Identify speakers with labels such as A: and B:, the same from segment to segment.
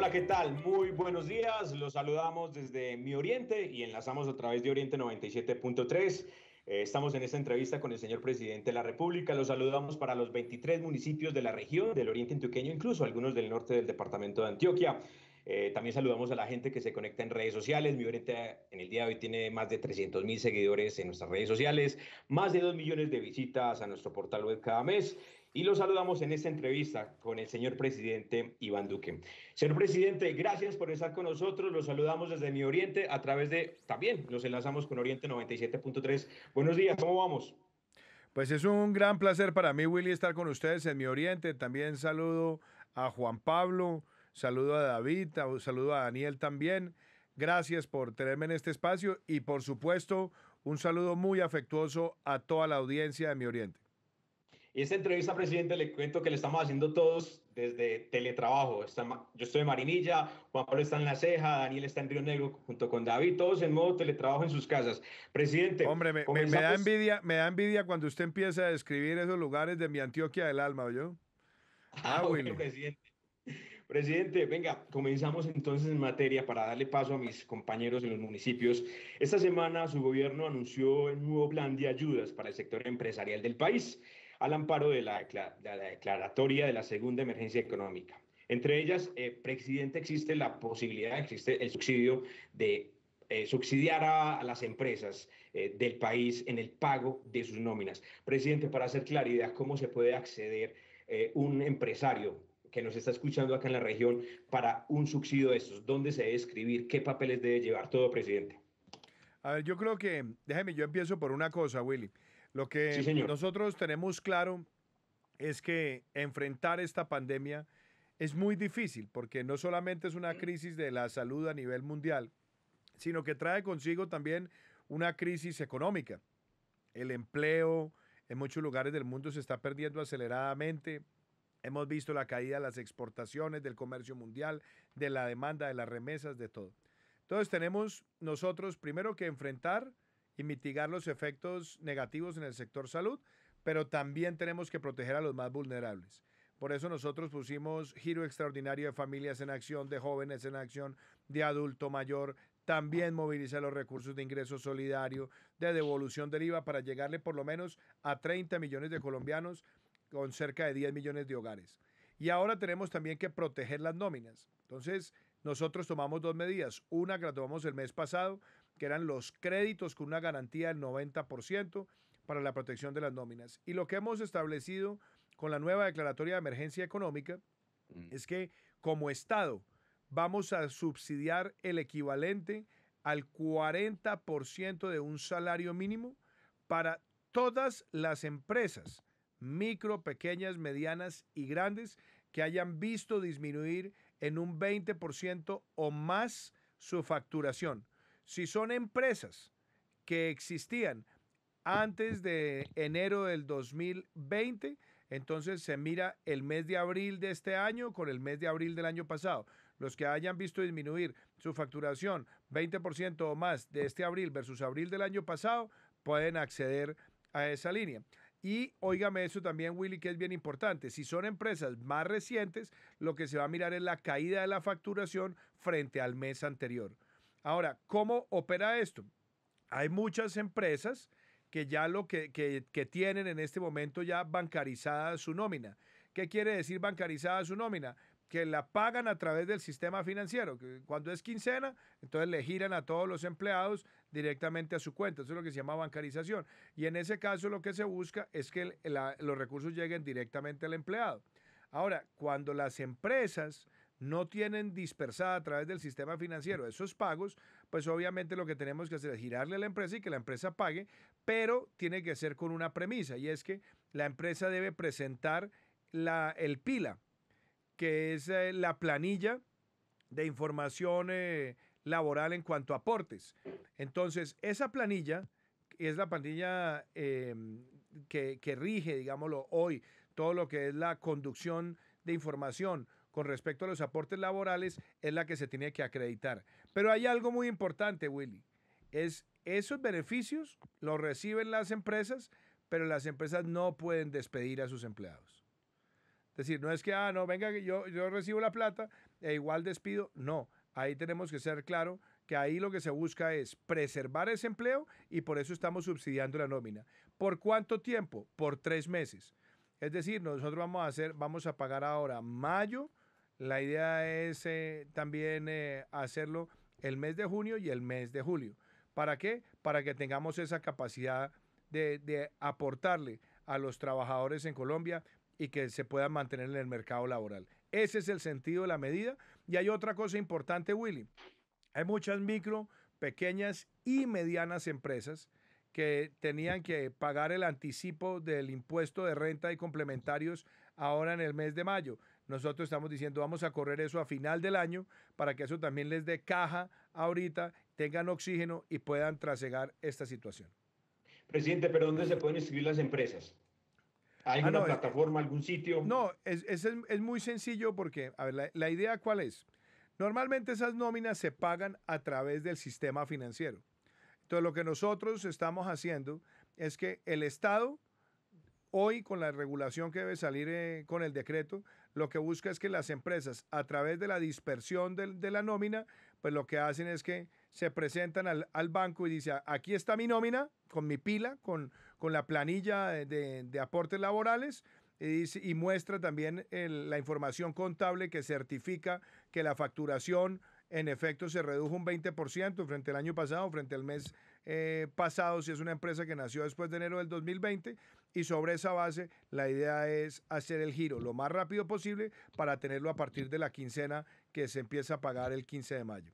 A: Hola, ¿qué tal? Muy buenos días. Los saludamos desde Mi Oriente y enlazamos a través de Oriente 97.3. Estamos en esta entrevista con el señor presidente de la República. Los saludamos para los 23 municipios de la región, del Oriente Antioqueño, incluso algunos del norte del departamento de Antioquia. También saludamos a la gente que se conecta en redes sociales. Mi Oriente en el día de hoy tiene más de 300.000 seguidores en nuestras redes sociales, más de 2 millones de visitas a nuestro portal web cada mes. Y los saludamos en esta entrevista con el señor presidente Iván Duque. Señor presidente, gracias por estar con nosotros. Los saludamos desde Mi Oriente a través de, también nos enlazamos con Oriente 97.3. Buenos días, ¿cómo vamos?
B: Pues es un gran placer para mí, Willy, estar con ustedes en Mi Oriente. También saludo a Juan Pablo, saludo a David, saludo a Daniel también. Gracias por tenerme en este espacio y, por supuesto, un saludo muy afectuoso a toda la audiencia de Mi Oriente.
A: Y esta entrevista, presidente, le cuento que le estamos haciendo todos desde teletrabajo. Yo estoy en Marinilla, Juan Pablo está en La Ceja, Daniel está en Río Negro junto con David, todos en modo teletrabajo en sus casas. Presidente,
B: Hombre,
A: comenzamos.
B: me da envidia cuando usted empieza a describir esos lugares de mi Antioquia del alma, ¿oyó? Ah,
A: Bueno,
B: Willy.
A: presidente. Presidente, venga, comenzamos entonces en materia para darle paso a mis compañeros en los municipios. Esta semana su gobierno anunció un nuevo plan de ayudas para el sector empresarial del país, al amparo de la declaratoria de la segunda emergencia económica. Entre ellas, presidente, existe la posibilidad, existe el subsidio de subsidiar a las empresas del país en el pago de sus nóminas. Presidente, para hacer claridad, ¿cómo se puede acceder un empresario que nos está escuchando acá en la región para un subsidio de estos? ¿Dónde se debe escribir? ¿Qué papeles debe llevar todo, presidente?
B: A ver, yo creo que, déjeme, yo empiezo por una cosa, Willy. Lo
A: Sí,
B: que
A: señor.
B: nosotros tenemos claro es que enfrentar esta pandemia es muy difícil porque no solamente es una crisis de la salud a nivel mundial, sino que trae consigo también una crisis económica. El empleo en muchos lugares del mundo se está perdiendo aceleradamente. Hemos visto la caída de las exportaciones, del comercio mundial, de la demanda, de las remesas, de todo. Entonces tenemos nosotros primero que enfrentar y mitigar los efectos negativos en el sector salud, pero también tenemos que proteger a los más vulnerables. Por eso nosotros pusimos giro extraordinario de familias en acción, de jóvenes en acción, de adulto mayor, también movilizar los recursos de ingreso solidario, de devolución del IVA para llegarle por lo menos a 30 millones de colombianos con cerca de 10 millones de hogares. Y ahora tenemos también que proteger las nóminas. Entonces, nosotros tomamos dos medidas. Una que la tomamos el mes pasado, que eran los créditos con una garantía del 90% para la protección de las nóminas. Y lo que hemos establecido con la nueva declaratoria de emergencia económica es que como Estado vamos a subsidiar el equivalente al 40% de un salario mínimo para todas las empresas, micro, pequeñas, medianas y grandes, que hayan visto disminuir en un 20% o más su facturación. Si son empresas que existían antes de enero del 2020, entonces se mira el mes de abril de este año con el mes de abril del año pasado. Los que hayan visto disminuir su facturación 20% o más de este abril versus abril del año pasado pueden acceder a esa línea. Y óigame eso también, Willy, que es bien importante. Si son empresas más recientes, lo que se va a mirar es la caída de la facturación frente al mes anterior. Ahora, ¿cómo opera esto? Hay muchas empresas que ya que tienen en este momento ya bancarizada su nómina. ¿Qué quiere decir bancarizada su nómina? Que la pagan a través del sistema financiero, que cuando es quincena, entonces le giran a todos los empleados directamente a su cuenta. Eso es lo que se llama bancarización. Y en ese caso lo que se busca es que los recursos lleguen directamente al empleado. Ahora, cuando las empresas no tienen dispersada a través del sistema financiero esos pagos, pues obviamente lo que tenemos que hacer es girarle a la empresa y que la empresa pague, pero tiene que ser con una premisa, y es que la empresa debe presentar el PILA, que es la planilla de información laboral en cuanto a aportes. Entonces, esa planilla es la planilla que rige, digámoslo, hoy todo lo que es la conducción de información con respecto a los aportes laborales, es la que se tiene que acreditar. Pero hay algo muy importante, Willy, es esos beneficios los reciben las empresas, pero las empresas no pueden despedir a sus empleados. Es decir, no es que, no, venga, yo recibo la plata e igual despido. No, ahí tenemos que ser claro que ahí lo que se busca es preservar ese empleo y por eso estamos subsidiando la nómina. ¿Por cuánto tiempo? Por 3 meses. Es decir, nosotros vamos a pagar ahora mayo. La idea es también hacerlo el mes de junio y el mes de julio. ¿Para qué? Para que tengamos esa capacidad de aportarle a los trabajadores en Colombia y que se puedan mantener en el mercado laboral. Ese es el sentido de la medida. Y hay otra cosa importante, Willy. Hay muchas micro, pequeñas y medianas empresas que tenían que pagar el anticipo del impuesto de renta y complementarios ahora en el mes de mayo. Nosotros estamos diciendo vamos a correr eso a final del año para que eso también les dé caja ahorita, tengan oxígeno y puedan trasegar esta situación.
A: Presidente, ¿pero dónde se pueden inscribir las empresas? ¿Hay alguna
B: No,
A: plataforma, algún sitio?
B: No, es muy sencillo porque, a ver, la idea cuál es. Normalmente esas nóminas se pagan a través del sistema financiero. Entonces, lo que nosotros estamos haciendo es que el Estado, hoy con la regulación que debe salir con el decreto, lo que busca es que las empresas, a través de la dispersión de la nómina, pues lo que hacen es que se presentan al banco y dicen, aquí está mi nómina, con mi pila, con la planilla de aportes laborales, y muestra también la información contable que certifica que la facturación en efecto se redujo un 20% frente al año pasado, frente al mes pasado, si es una empresa que nació después de enero del 2020, y sobre esa base la idea es hacer el giro lo más rápido posible para tenerlo a partir de la quincena que se empieza a pagar el 15 de mayo.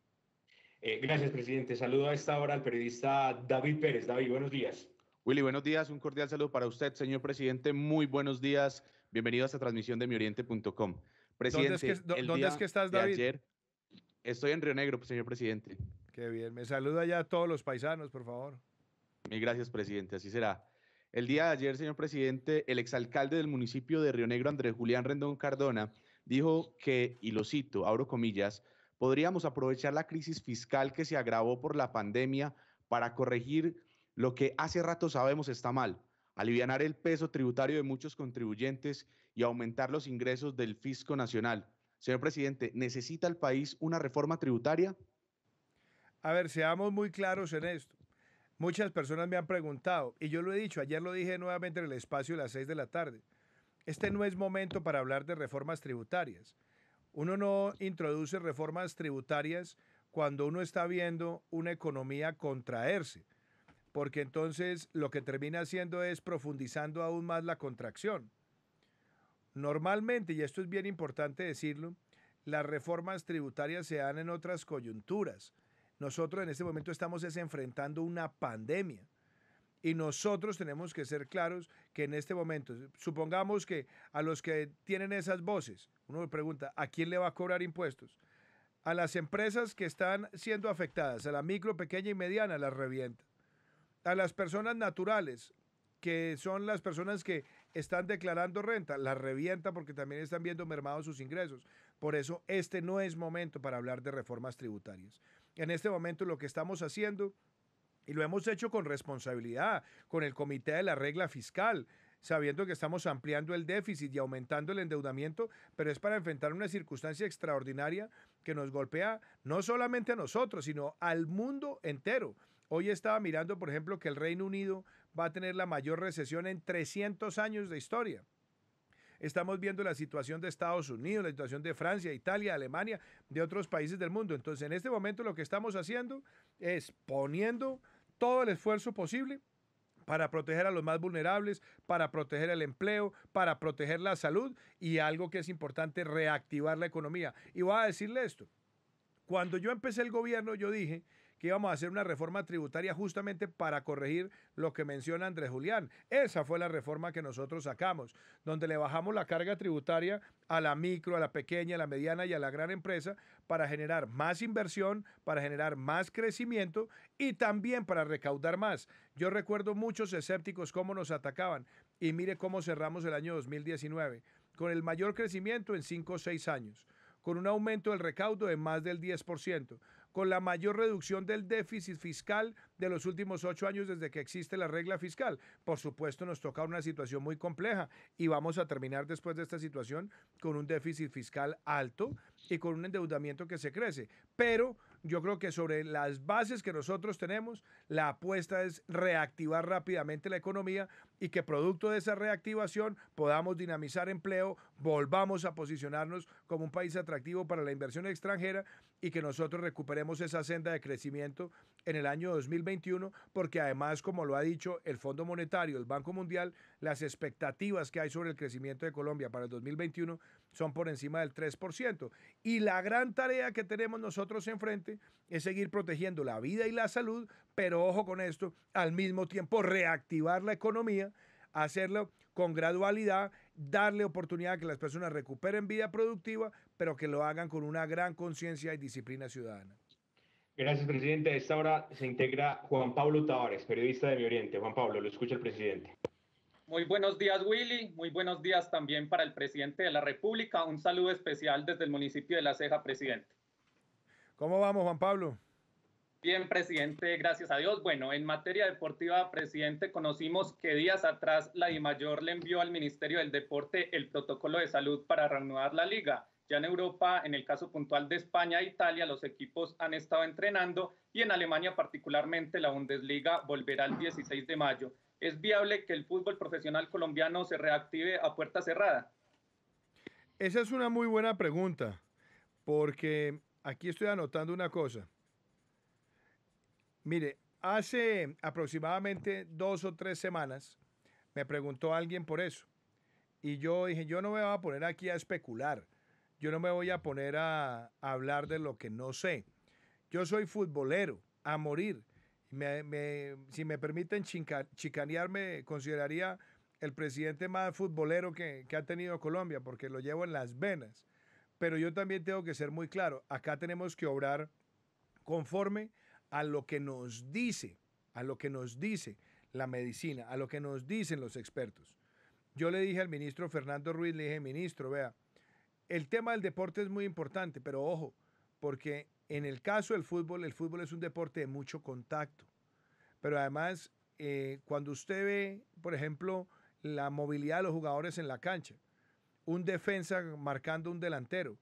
A: Gracias, presidente. Saludo a esta hora al periodista David Pérez. David, buenos días.
C: Willy, buenos días. Un cordial saludo para usted, señor presidente. Muy buenos días. Bienvenido a esta transmisión de mioriente.com.
B: Presidente, ¿Dónde es que estás, David?
C: Ayer estoy en Río Negro, señor presidente.
B: Qué bien. Me saluda ya a todos los paisanos, por favor.
C: Mil gracias, presidente. Así será. El día de ayer, señor presidente, el exalcalde del municipio de Río Negro, Andrés Julián Rendón Cardona, dijo que, y lo cito, abro comillas, podríamos aprovechar la crisis fiscal que se agravó por la pandemia para corregir lo que hace rato sabemos está mal, alivianar el peso tributario de muchos contribuyentes y aumentar los ingresos del fisco nacional. Señor presidente, ¿necesita el país una reforma tributaria?
B: A ver, seamos muy claros en esto. Muchas personas me han preguntado, y yo lo he dicho, ayer lo dije nuevamente en el espacio de las 6 de la tarde. Este no es momento para hablar de reformas tributarias. Uno no introduce reformas tributarias cuando uno está viendo una economía contraerse, porque entonces lo que termina haciendo es profundizando aún más la contracción. Normalmente, y esto es bien importante decirlo, las reformas tributarias se dan en otras coyunturas. Nosotros en este momento estamos enfrentando una pandemia y nosotros tenemos que ser claros que en este momento, supongamos que a los que tienen esas voces, uno le pregunta, ¿a quién le va a cobrar impuestos? A las empresas que están siendo afectadas, a la micro, pequeña y mediana, las revienta. A las personas naturales, que son las personas que están declarando renta, las revienta porque también están viendo mermados sus ingresos. Por eso este no es momento para hablar de reformas tributarias. En este momento lo que estamos haciendo, y lo hemos hecho con responsabilidad, con el Comité de la Regla Fiscal, sabiendo que estamos ampliando el déficit y aumentando el endeudamiento, pero es para enfrentar una circunstancia extraordinaria que nos golpea no solamente a nosotros, sino al mundo entero. Hoy estaba mirando, por ejemplo, que el Reino Unido va a tener la mayor recesión en 300 años de historia. Estamos viendo la situación de Estados Unidos, la situación de Francia, Italia, Alemania, de otros países del mundo. Entonces, en este momento lo que estamos haciendo es poniendo todo el esfuerzo posible para proteger a los más vulnerables, para proteger el empleo, para proteger la salud y algo que es importante, reactivar la economía. Y voy a decirle esto. Cuando yo empecé el gobierno, yo dije que íbamos a hacer una reforma tributaria justamente para corregir lo que menciona Andrés Julián. Esa fue la reforma que nosotros sacamos, donde le bajamos la carga tributaria a la micro, a la pequeña, a la mediana y a la gran empresa para generar más inversión, para generar más crecimiento y también para recaudar más. Yo recuerdo muchos escépticos cómo nos atacaban y mire cómo cerramos el año 2019, con el mayor crecimiento en 5 o 6 años, con un aumento del recaudo de más del 10%, con la mayor reducción del déficit fiscal de los últimos 8 años desde que existe la regla fiscal. Por supuesto, nos toca una situación muy compleja y vamos a terminar después de esta situación con un déficit fiscal alto y con un endeudamiento que se crece. Pero yo creo que sobre las bases que nosotros tenemos, la apuesta es reactivar rápidamente la economía y que producto de esa reactivación podamos dinamizar empleo, volvamos a posicionarnos como un país atractivo para la inversión extranjera y que nosotros recuperemos esa senda de crecimiento en el año 2021, porque además, como lo ha dicho el Fondo Monetario, el Banco Mundial, las expectativas que hay sobre el crecimiento de Colombia para el 2021 son por encima del 3%. Y la gran tarea que tenemos nosotros enfrente es seguir protegiendo la vida y la salud, pero ojo con esto, al mismo tiempo reactivar la economía, hacerlo con gradualidad, darle oportunidad a que las personas recuperen vida productiva, pero que lo hagan con una gran conciencia y disciplina ciudadana.
A: Gracias, presidente. A esta hora se integra Juan Pablo Tavares, periodista de Mi Oriente. Juan Pablo, lo escucha el presidente.
D: Muy buenos días, Willy. Muy buenos días también para el presidente de la República. Un saludo especial desde el municipio de La Ceja, presidente.
B: ¿Cómo vamos, Juan Pablo?
D: Bien, presidente, gracias a Dios. Bueno, en materia deportiva, presidente, conocimos que días atrás la DIMAYOR le envió al Ministerio del Deporte el protocolo de salud para reanudar la liga. Ya en Europa, en el caso puntual de España e Italia, los equipos han estado entrenando y en Alemania particularmente la Bundesliga volverá el 16 de mayo. ¿Es viable que el fútbol profesional colombiano se reactive a puerta cerrada?
B: Esa es una muy buena pregunta, porque aquí estoy anotando una cosa. Mire, hace aproximadamente 2 o 3 semanas me preguntó alguien por eso. Y yo dije, yo no me voy a poner aquí a especular. Yo no me voy a poner a hablar de lo que no sé. Yo soy futbolero, a morir. Si me permiten chicanearme, consideraría el presidente más futbolero que ha tenido Colombia, porque lo llevo en las venas. Pero yo también tengo que ser muy claro. Acá tenemos que obrar conforme a lo que nos dice la medicina, a lo que nos dicen los expertos. Yo le dije al ministro Fernando Ruiz, le dije, ministro, vea, el tema del deporte es muy importante, pero ojo, porque en el caso del fútbol, el fútbol es un deporte de mucho contacto. Pero además, cuando usted ve, por ejemplo, la movilidad de los jugadores en la cancha, un defensa marcando un delantero,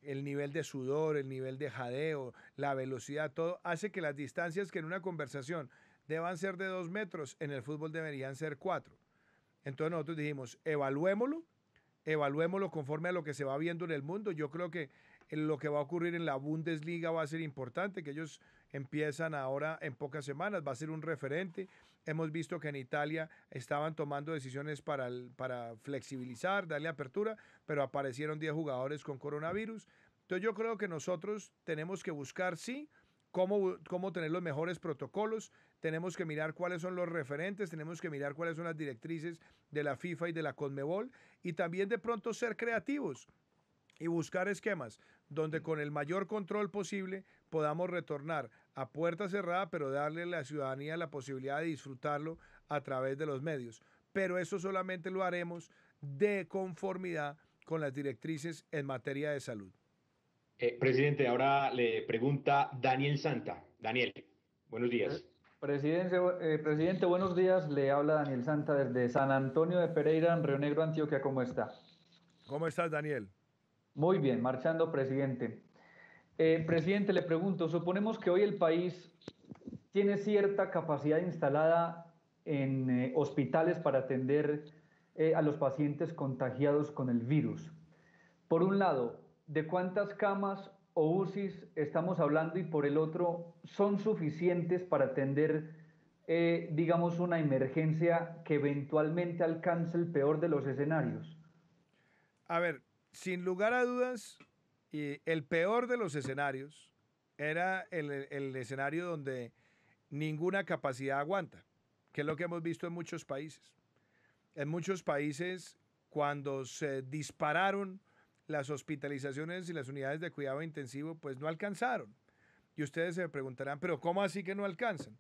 B: el nivel de sudor, el nivel de jadeo, la velocidad, todo hace que las distancias que en una conversación deban ser de 2 metros, en el fútbol deberían ser 4. Entonces nosotros dijimos, evaluémoslo conforme a lo que se va viendo en el mundo. Yo creo que lo que va a ocurrir en la Bundesliga va a ser importante, que ellos empiezan ahora en pocas semanas, va a ser un referente. Hemos visto que en Italia estaban tomando decisiones para flexibilizar, darle apertura, pero aparecieron 10 jugadores con coronavirus. Entonces yo creo que nosotros tenemos que buscar, sí, cómo tener los mejores protocolos, tenemos que mirar cuáles son los referentes, tenemos que mirar cuáles son las directrices de la FIFA y de la Conmebol y también de pronto ser creativos y buscar esquemas donde con el mayor control posible podamos retornar a puerta cerrada, pero darle a la ciudadanía la posibilidad de disfrutarlo a través de los medios. Pero eso solamente lo haremos de conformidad con las directrices en materia de salud.
A: Presidente, ahora le pregunta Daniel Santa. Daniel, buenos días.
E: Presidente, buenos días. Le habla Daniel Santa desde San Antonio de Pereira, en Río Negro, Antioquia. ¿Cómo está?
B: ¿Cómo estás, Daniel?
E: Muy bien, marchando, presidente. Presidente, le pregunto, suponemos que hoy el país tiene cierta capacidad instalada en hospitales para atender a los pacientes contagiados con el virus. Por un lado, ¿de cuántas camas o UCIs estamos hablando? Y por el otro, ¿son suficientes para atender, digamos, una emergencia que eventualmente alcance el peor de los escenarios?
B: A ver, sin lugar a dudas, el peor de los escenarios era el escenario donde ninguna capacidad aguanta, que es lo que hemos visto en muchos países. En muchos países, cuando se dispararon las hospitalizaciones y las unidades de cuidado intensivo, pues no alcanzaron. Y ustedes se preguntarán, ¿pero cómo así que no alcanzan?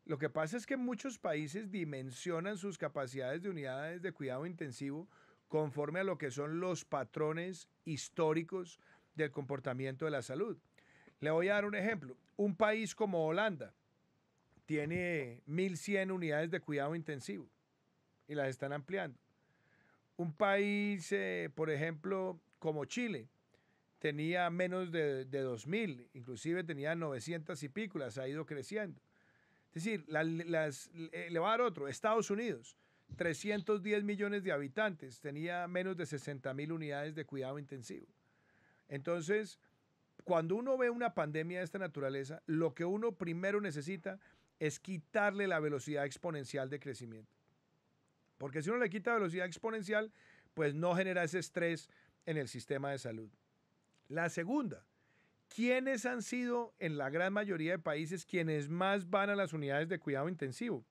B: Lo que pasa es que muchos países dimensionan sus capacidades de unidades de cuidado intensivo conforme a lo que son los patrones históricos del comportamiento de la salud. Le voy a dar un ejemplo. Un país como Holanda tiene 1.100 unidades de cuidado intensivo y las están ampliando. Un país, por ejemplo, como Chile, tenía menos de 2.000, inclusive tenía 900 y pico, las ha ido creciendo. Es decir, le voy a dar otro, Estados Unidos, 310 millones de habitantes, tenía menos de 60.000 unidades de cuidado intensivo. Entonces, cuando uno ve una pandemia de esta naturaleza, lo que uno primero necesita es quitarle la velocidad exponencial de crecimiento. Porque si uno le quita velocidad exponencial, pues no genera ese estrés en el sistema de salud. La segunda, ¿quiénes han sido en la gran mayoría de países quienes más van a las unidades de cuidado intensivo?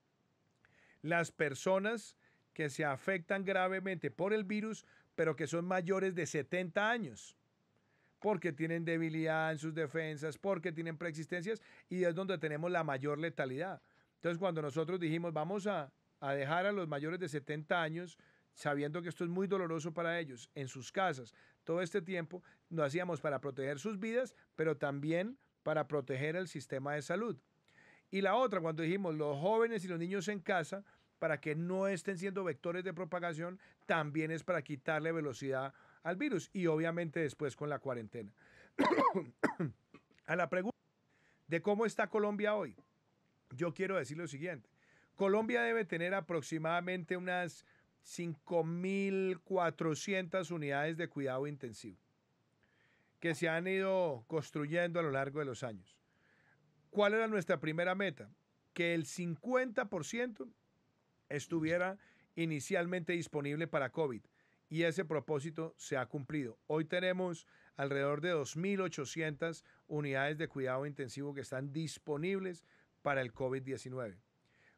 B: Las personas que se afectan gravemente por el virus, pero que son mayores de 70 años, porque tienen debilidad en sus defensas, porque tienen preexistencias, y es donde tenemos la mayor letalidad. Entonces, cuando nosotros dijimos, vamos a dejar a los mayores de 70 años, sabiendo que esto es muy doloroso para ellos, en sus casas, todo este tiempo, lo hacíamos para proteger sus vidas, pero también para proteger el sistema de salud. Y la otra, cuando dijimos los jóvenes y los niños en casa, para que no estén siendo vectores de propagación, también es para quitarle velocidad al virus y obviamente después con la cuarentena. A la pregunta de cómo está Colombia hoy, yo quiero decir lo siguiente. Colombia debe tener aproximadamente unas 5.400 unidades de cuidado intensivo que se han ido construyendo a lo largo de los años. ¿Cuál era nuestra primera meta? Que el 50% estuviera inicialmente disponible para COVID y ese propósito se ha cumplido. Hoy tenemos alrededor de 2.800 unidades de cuidado intensivo que están disponibles para el COVID-19.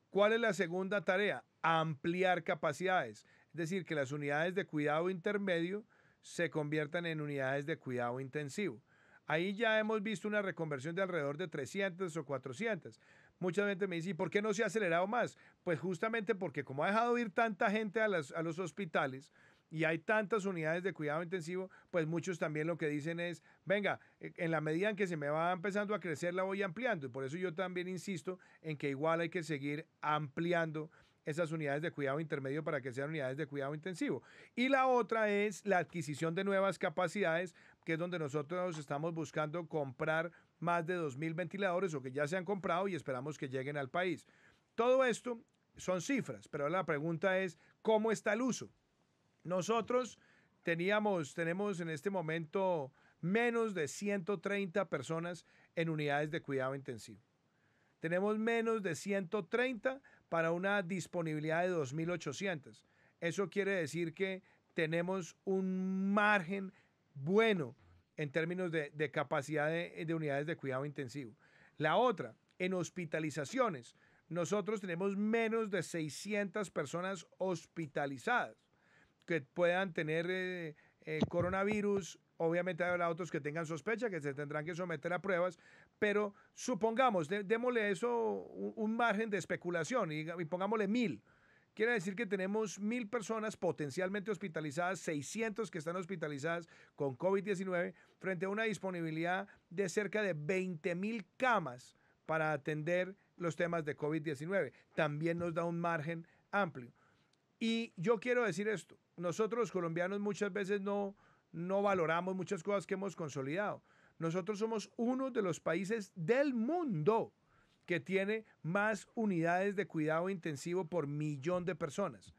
B: ¿Cuál es la segunda tarea? Ampliar capacidades, es decir, que las unidades de cuidado intermedio se conviertan en unidades de cuidado intensivo. Ahí ya hemos visto una reconversión de alrededor de 300 o 400. Mucha gente me dice, ¿y por qué no se ha acelerado más? Pues justamente porque como ha dejado ir tanta gente a los hospitales y hay tantas unidades de cuidado intensivo, pues muchos también lo que dicen es, venga, en la medida en que se me va empezando a crecer la voy ampliando. Y por eso yo también insisto en que igual hay que seguir ampliando esas unidades de cuidado intermedio para que sean unidades de cuidado intensivo. Y la otra es la adquisición de nuevas capacidades, que es donde nosotros estamos buscando comprar más de 2.000 ventiladores o que ya se han comprado y esperamos que lleguen al país. Todo esto son cifras, pero la pregunta es, ¿cómo está el uso? Nosotros tenemos en este momento menos de 130 personas en unidades de cuidado intensivo. Tenemos menos de 130 para una disponibilidad de 2.800. Eso quiere decir que tenemos un margen bueno en términos de capacidad de unidades de cuidado intensivo. La otra, en hospitalizaciones, nosotros tenemos menos de 600 personas hospitalizadas que puedan tener coronavirus. Obviamente habrá otros que tengan sospecha, que se tendrán que someter a pruebas, pero supongamos, démosle eso un margen de especulación y pongámosle 1.000. Quiere decir que tenemos 1.000 personas potencialmente hospitalizadas, 600 que están hospitalizadas con COVID-19, frente a una disponibilidad de cerca de 20.000 camas para atender los temas de COVID-19. También nos da un margen amplio. Y yo quiero decir esto, nosotros los colombianos muchas veces no valoramos muchas cosas que hemos consolidado. Nosotros somos uno de los países del mundo que tiene más unidades de cuidado intensivo por millón de personas.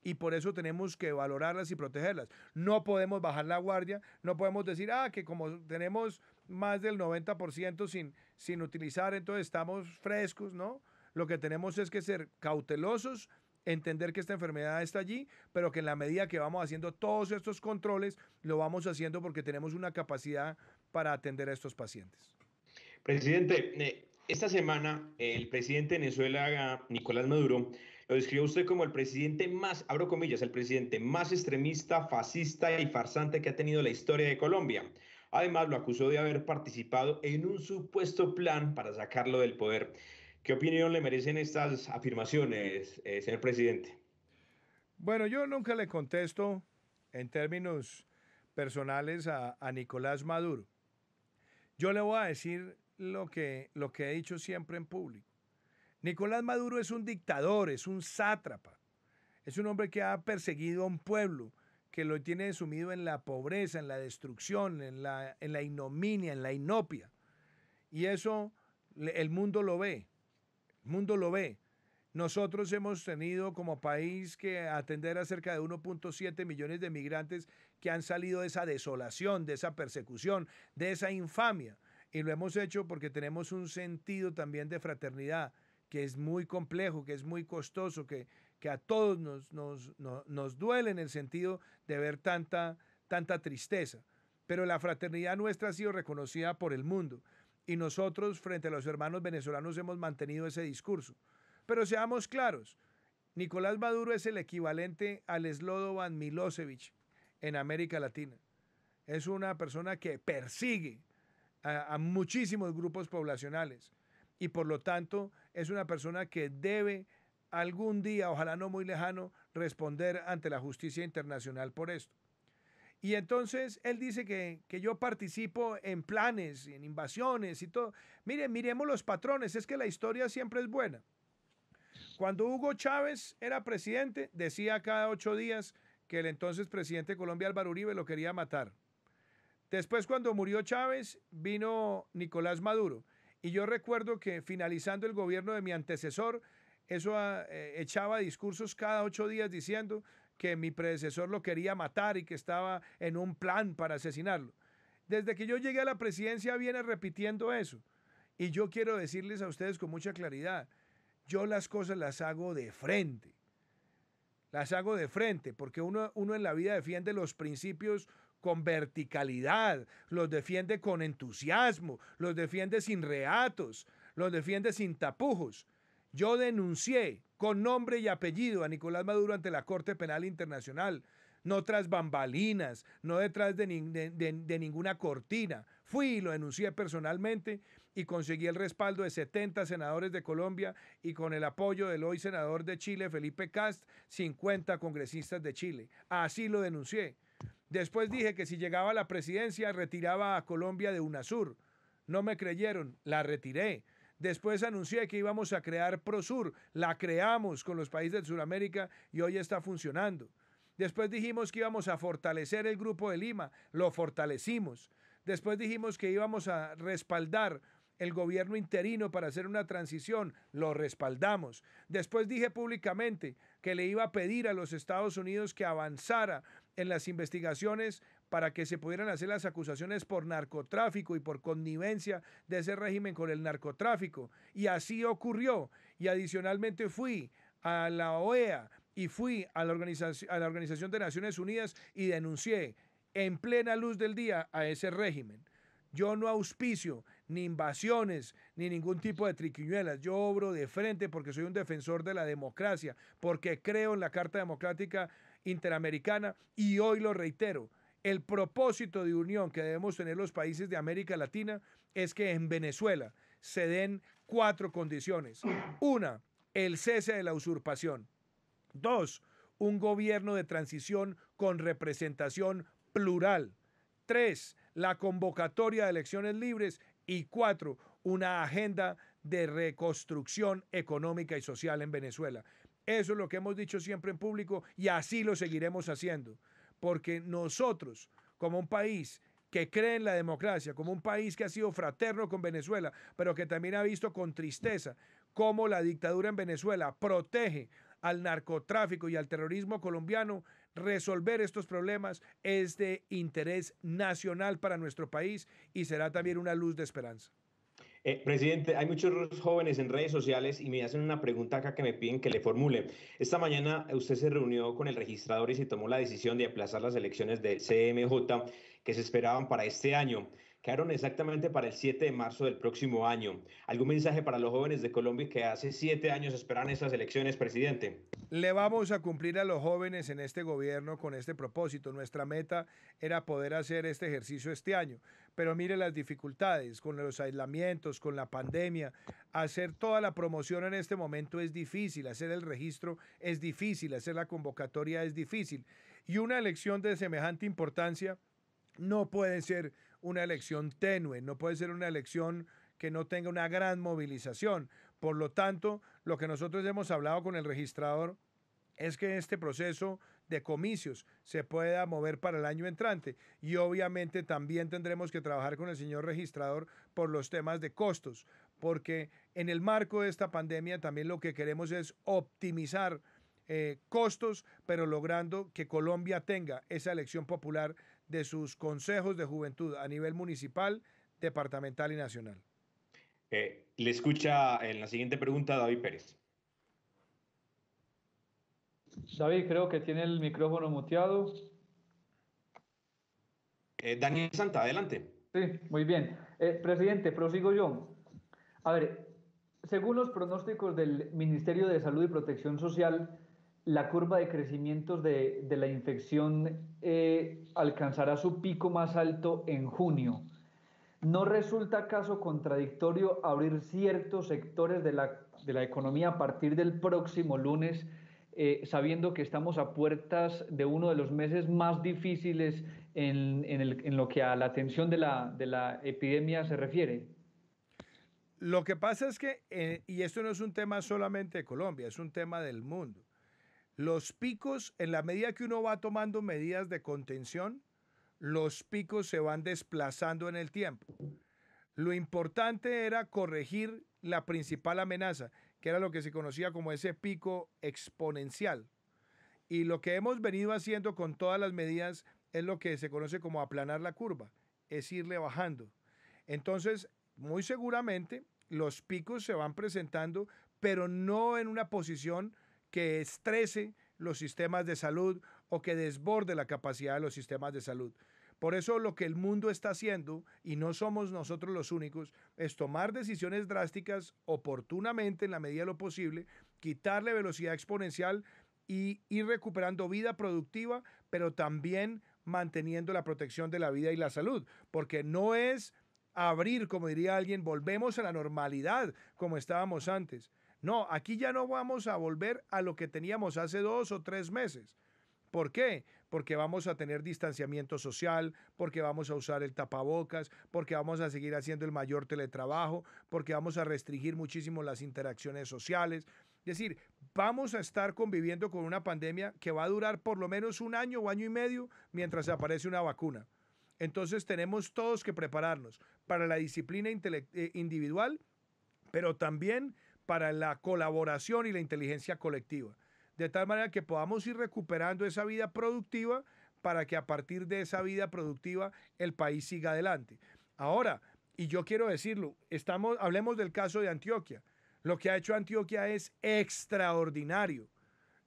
B: Y por eso tenemos que valorarlas y protegerlas. No podemos bajar la guardia, no podemos decir, que como tenemos más del 90% sin utilizar, entonces estamos frescos, ¿no? Lo que tenemos es que ser cautelosos, entender que esta enfermedad está allí, pero que en la medida que vamos haciendo todos estos controles, lo vamos haciendo porque tenemos una capacidad para atender a estos pacientes.
A: Presidente, esta semana el presidente de Venezuela, Nicolás Maduro, lo describió usted como el presidente más, abro comillas, el presidente más extremista, fascista y farsante que ha tenido la historia de Colombia. Además, lo acusó de haber participado en un supuesto plan para sacarlo del poder. ¿Qué opinión le merecen estas afirmaciones, señor presidente?
B: Bueno, yo nunca le contesto en términos personales a Nicolás Maduro. Yo le voy a decir lo que he dicho siempre en público. Nicolás Maduro es un dictador, es un sátrapa, es un hombre que ha perseguido a un pueblo, que lo tiene sumido en la pobreza, en la destrucción, en la ignominia, en la inopia. Y eso el mundo lo ve, el mundo lo ve. Nosotros hemos tenido como país que atender a cerca de 1.7 millones de migrantes que han salido de esa desolación, de esa persecución, de esa infamia. Y lo hemos hecho porque tenemos un sentido también de fraternidad que es muy complejo, que es muy costoso, que a todos nos duele en el sentido de ver tanta tristeza. Pero la fraternidad nuestra ha sido reconocida por el mundo y nosotros frente a los hermanos venezolanos hemos mantenido ese discurso. Pero seamos claros, Nicolás Maduro es el equivalente al Slobodan Milosevic en América Latina. Es una persona que persigue a muchísimos grupos poblacionales y por lo tanto es una persona que debe algún día, ojalá no muy lejano, responder ante la justicia internacional por esto. Y entonces él dice que yo participo en planes, en invasiones y todo. Miren, miremos los patrones, es que la historia siempre es buena. Cuando Hugo Chávez era presidente, decía cada 8 días que el entonces presidente de Colombia, Álvaro Uribe, lo quería matar. Después, cuando murió Chávez, vino Nicolás Maduro. Y yo recuerdo que finalizando el gobierno de mi antecesor, eso echaba discursos cada 8 días diciendo que mi predecesor lo quería matar y que estaba en un plan para asesinarlo. Desde que yo llegué a la presidencia viene repitiendo eso. Y yo quiero decirles a ustedes con mucha claridad, yo las cosas las hago de frente. Las hago de frente porque uno en la vida defiende los principios con verticalidad, los defiende con entusiasmo, los defiende sin reatos, los defiende sin tapujos. Yo denuncié con nombre y apellido a Nicolás Maduro ante la Corte Penal Internacional, no tras bambalinas, no detrás de ninguna cortina. Fui y lo denuncié personalmente y conseguí el respaldo de 70 senadores de Colombia y con el apoyo del hoy senador de Chile, Felipe Cast, 50 congresistas de Chile. Así lo denuncié. Después dije que si llegaba a la presidencia retiraba a Colombia de UNASUR. No me creyeron, la retiré. Después anuncié que íbamos a crear PROSUR, la creamos con los países de Sudamérica y hoy está funcionando. Después dijimos que íbamos a fortalecer el Grupo de Lima, lo fortalecimos. Después dijimos que íbamos a respaldar el gobierno interino para hacer una transición, lo respaldamos. Después dije públicamente que le iba a pedir a los Estados Unidos que avanzara en las investigaciones para que se pudieran hacer las acusaciones por narcotráfico y por connivencia de ese régimen con el narcotráfico. Y así ocurrió. Y adicionalmente fui a la OEA y fui a la Organización de Naciones Unidas y denuncié en plena luz del día a ese régimen. Yo no auspicio ni invasiones ni ningún tipo de triquiñuelas. Yo obro de frente porque soy un defensor de la democracia, porque creo en la Carta Democrática Interamericana y hoy lo reitero. El propósito de unión que debemos tener los países de América Latina es que en Venezuela se den 4 condiciones. 1, el cese de la usurpación. 2, un gobierno de transición con representación plural. 3, la convocatoria de elecciones libres. Y 4, una agenda de reconstrucción económica y social en Venezuela. Eso es lo que hemos dicho siempre en público y así lo seguiremos haciendo. Porque nosotros, como un país que cree en la democracia, como un país que ha sido fraterno con Venezuela, pero que también ha visto con tristeza cómo la dictadura en Venezuela protege al narcotráfico y al terrorismo colombiano, resolver estos problemas es de interés nacional para nuestro país y será también una luz de esperanza.
A: Presidente, hay muchos jóvenes en redes sociales y me hacen una pregunta acá que me piden que le formule. Esta mañana usted se reunió con el registrador y se tomó la decisión de aplazar las elecciones del CMJ que se esperaban para este año. Quedaron exactamente para el 7 de marzo del próximo año. ¿Algún mensaje para los jóvenes de Colombia que hace 7 años esperan esas elecciones, presidente?
B: Le vamos a cumplir a los jóvenes en este gobierno con este propósito. Nuestra meta era poder hacer este ejercicio este año. Pero mire las dificultades con los aislamientos, con la pandemia. Hacer toda la promoción en este momento es difícil. Hacer el registro es difícil. Hacer la convocatoria es difícil. Y una elección de semejante importancia no puede ser una elección tenue, no puede ser una elección que no tenga una gran movilización, Por lo tanto, lo que nosotros hemos hablado con el registrador es que este proceso de comicios se pueda mover para el año entrante y obviamente también tendremos que trabajar con el señor registrador por los temas de costos, porque en el marco de esta pandemia también lo que queremos es optimizar costos, pero logrando que Colombia tenga esa elección popular de sus consejos de juventud a nivel municipal, departamental y nacional.
A: Le escucha en la siguiente pregunta David Pérez.
E: David, creo que tiene el micrófono muteado.
A: Daniel Santa, adelante.
E: Sí, muy bien. Presidente, prosigo yo. A ver, según los pronósticos del Ministerio de Salud y Protección Social, la curva de crecimiento de la infección alcanzará su pico más alto en junio. ¿No resulta acaso contradictorio abrir ciertos sectores de la economía a partir del próximo lunes, sabiendo que estamos a puertas de uno de los meses más difíciles en lo que a la atención de la epidemia se refiere?
B: Lo que pasa es que, y esto no es un tema solamente de Colombia, es un tema del mundo. Los picos, en la medida que uno va tomando medidas de contención, los picos se van desplazando en el tiempo. Lo importante era corregir la principal amenaza, que era lo que se conocía como ese pico exponencial. Y lo que hemos venido haciendo con todas las medidas es lo que se conoce como aplanar la curva, es irle bajando. Entonces, muy seguramente los picos se van presentando, pero no en una posición que estrese los sistemas de salud o que desborde la capacidad de los sistemas de salud. Por eso lo que el mundo está haciendo, y no somos nosotros los únicos, es tomar decisiones drásticas oportunamente en la medida de lo posible, quitarle velocidad exponencial y ir recuperando vida productiva, pero también manteniendo la protección de la vida y la salud, porque no es abrir, como diría alguien, volvemos a la normalidad como estábamos antes. No, aquí ya no vamos a volver a lo que teníamos hace 2 o 3 meses. ¿Por qué? Porque vamos a tener distanciamiento social, porque vamos a usar el tapabocas, porque vamos a seguir haciendo el mayor teletrabajo, porque vamos a restringir muchísimo las interacciones sociales. Es decir, vamos a estar conviviendo con una pandemia que va a durar por lo menos 1 año o año y medio mientras aparece una vacuna. Entonces tenemos todos que prepararnos para la disciplina individual, pero también para la colaboración y la inteligencia colectiva, de tal manera que podamos ir recuperando esa vida productiva para que a partir de esa vida productiva el país siga adelante. Ahora, y yo quiero decirlo, hablemos del caso de Antioquia. Lo que ha hecho Antioquia es extraordinario.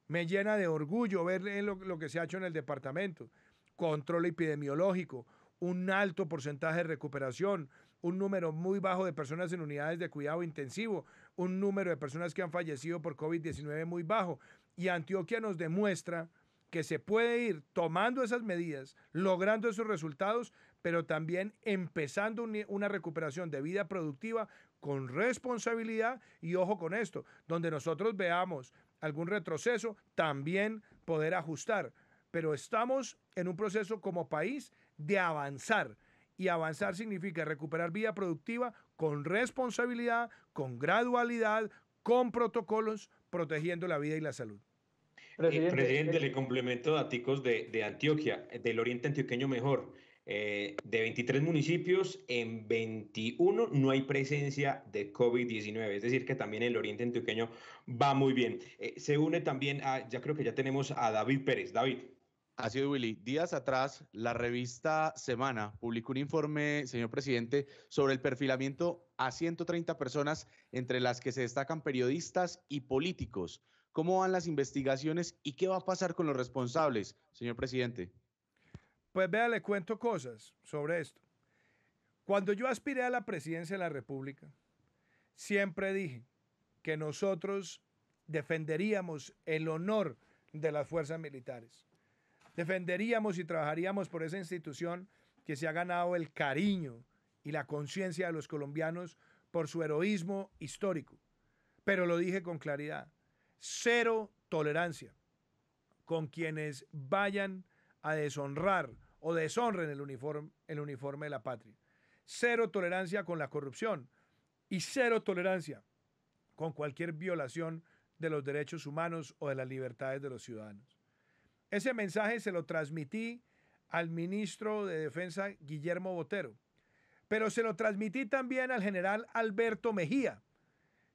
B: Me llena de orgullo ver lo que se ha hecho en el departamento. Control epidemiológico, un alto porcentaje de recuperación, un número muy bajo de personas en unidades de cuidado intensivo, un número de personas que han fallecido por COVID-19 muy bajo. Y Antioquia nos demuestra que se puede ir tomando esas medidas, logrando esos resultados, pero también empezando una recuperación de vida productiva con responsabilidad y ojo con esto, donde nosotros veamos algún retroceso, también poder ajustar. Pero estamos en un proceso como país de avanzar. Y avanzar significa recuperar vida productiva con responsabilidad, con gradualidad, con protocolos, protegiendo la vida y la salud.
A: Presidente, le complemento datos de Antioquia, del oriente antioqueño mejor. De 23 municipios, en 21 no hay presencia de COVID-19, es decir, que también el oriente antioqueño va muy bien. Se une también, ya creo que ya tenemos a David Pérez. David.
C: Así es, Willy. Días atrás, la revista Semana publicó un informe, señor presidente, sobre el perfilamiento a 130 personas, entre las que se destacan periodistas y políticos. ¿Cómo van las investigaciones y qué va a pasar con los responsables, señor presidente?
B: Pues vea, le cuento cosas sobre esto. Cuando yo aspiré a la presidencia de la República, siempre dije que nosotros defenderíamos el honor de las fuerzas militares. Defenderíamos y trabajaríamos por esa institución que se ha ganado el cariño y la conciencia de los colombianos por su heroísmo histórico. Pero lo dije con claridad, cero tolerancia con quienes vayan a deshonrar o deshonren el uniforme de la patria. Cero tolerancia con la corrupción y cero tolerancia con cualquier violación de los derechos humanos o de las libertades de los ciudadanos. Ese mensaje se lo transmití al ministro de Defensa, Guillermo Botero, pero se lo transmití también al general Alberto Mejía,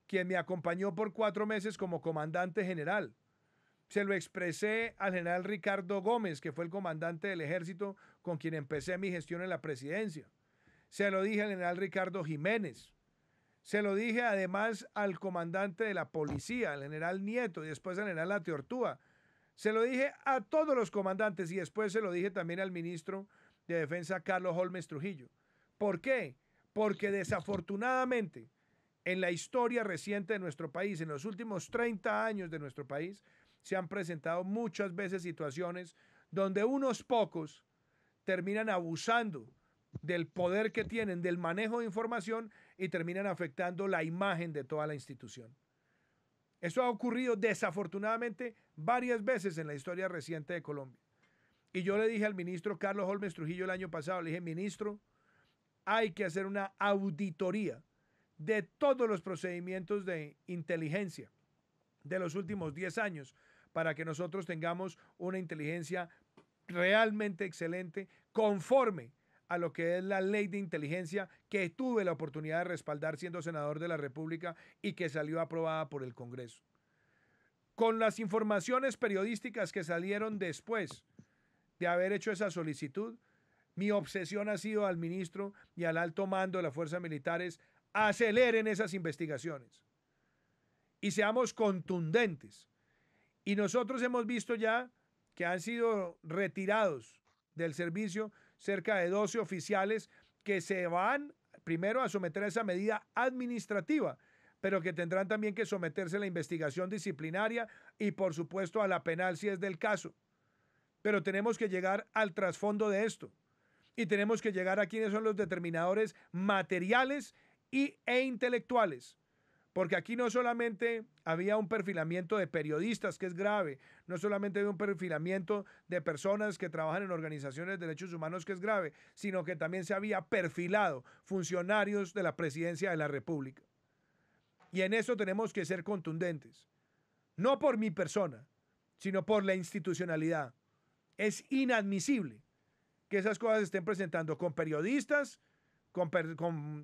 B: quien me acompañó por 4 meses como comandante general. Se lo expresé al general Ricardo Gómez, que fue el comandante del ejército con quien empecé mi gestión en la presidencia. Se lo dije al general Ricardo Jiménez. Se lo dije además al comandante de la policía, al general Nieto, y después al general Latiortúa. Se lo dije a todos los comandantes y después se lo dije también al ministro de Defensa, Carlos Holmes Trujillo. ¿Por qué? Porque desafortunadamente en la historia reciente de nuestro país, en los últimos 30 años de nuestro país, se han presentado muchas veces situaciones donde unos pocos terminan abusando del poder que tienen, del manejo de información y terminan afectando la imagen de toda la institución. Eso ha ocurrido desafortunadamente varias veces en la historia reciente de Colombia. Y yo le dije al ministro Carlos Holmes Trujillo el año pasado, le dije, ministro, hay que hacer una auditoría de todos los procedimientos de inteligencia de los últimos 10 años para que nosotros tengamos una inteligencia realmente excelente, conforme a lo que es la ley de inteligencia que tuve la oportunidad de respaldar siendo senador de la República y que salió aprobada por el Congreso. Con las informaciones periodísticas que salieron después de haber hecho esa solicitud, mi obsesión ha sido al ministro y al alto mando de las fuerzas militares: aceleren esas investigaciones y seamos contundentes. Y nosotros hemos visto ya que han sido retirados del servicio cerca de 12 oficiales que se van primero a someter a esa medida administrativa, pero que tendrán también que someterse a la investigación disciplinaria y por supuesto a la penal si es del caso. Pero tenemos que llegar al trasfondo de esto y tenemos que llegar a quiénes son los determinadores materiales e intelectuales. Porque aquí no solamente había un perfilamiento de periodistas, que es grave, no solamente había un perfilamiento de personas que trabajan en organizaciones de derechos humanos, que es grave, sino que también se había perfilado funcionarios de la Presidencia de la República. Y en eso tenemos que ser contundentes, no por mi persona, sino por la institucionalidad. Es inadmisible que esas cosas se estén presentando con periodistas, con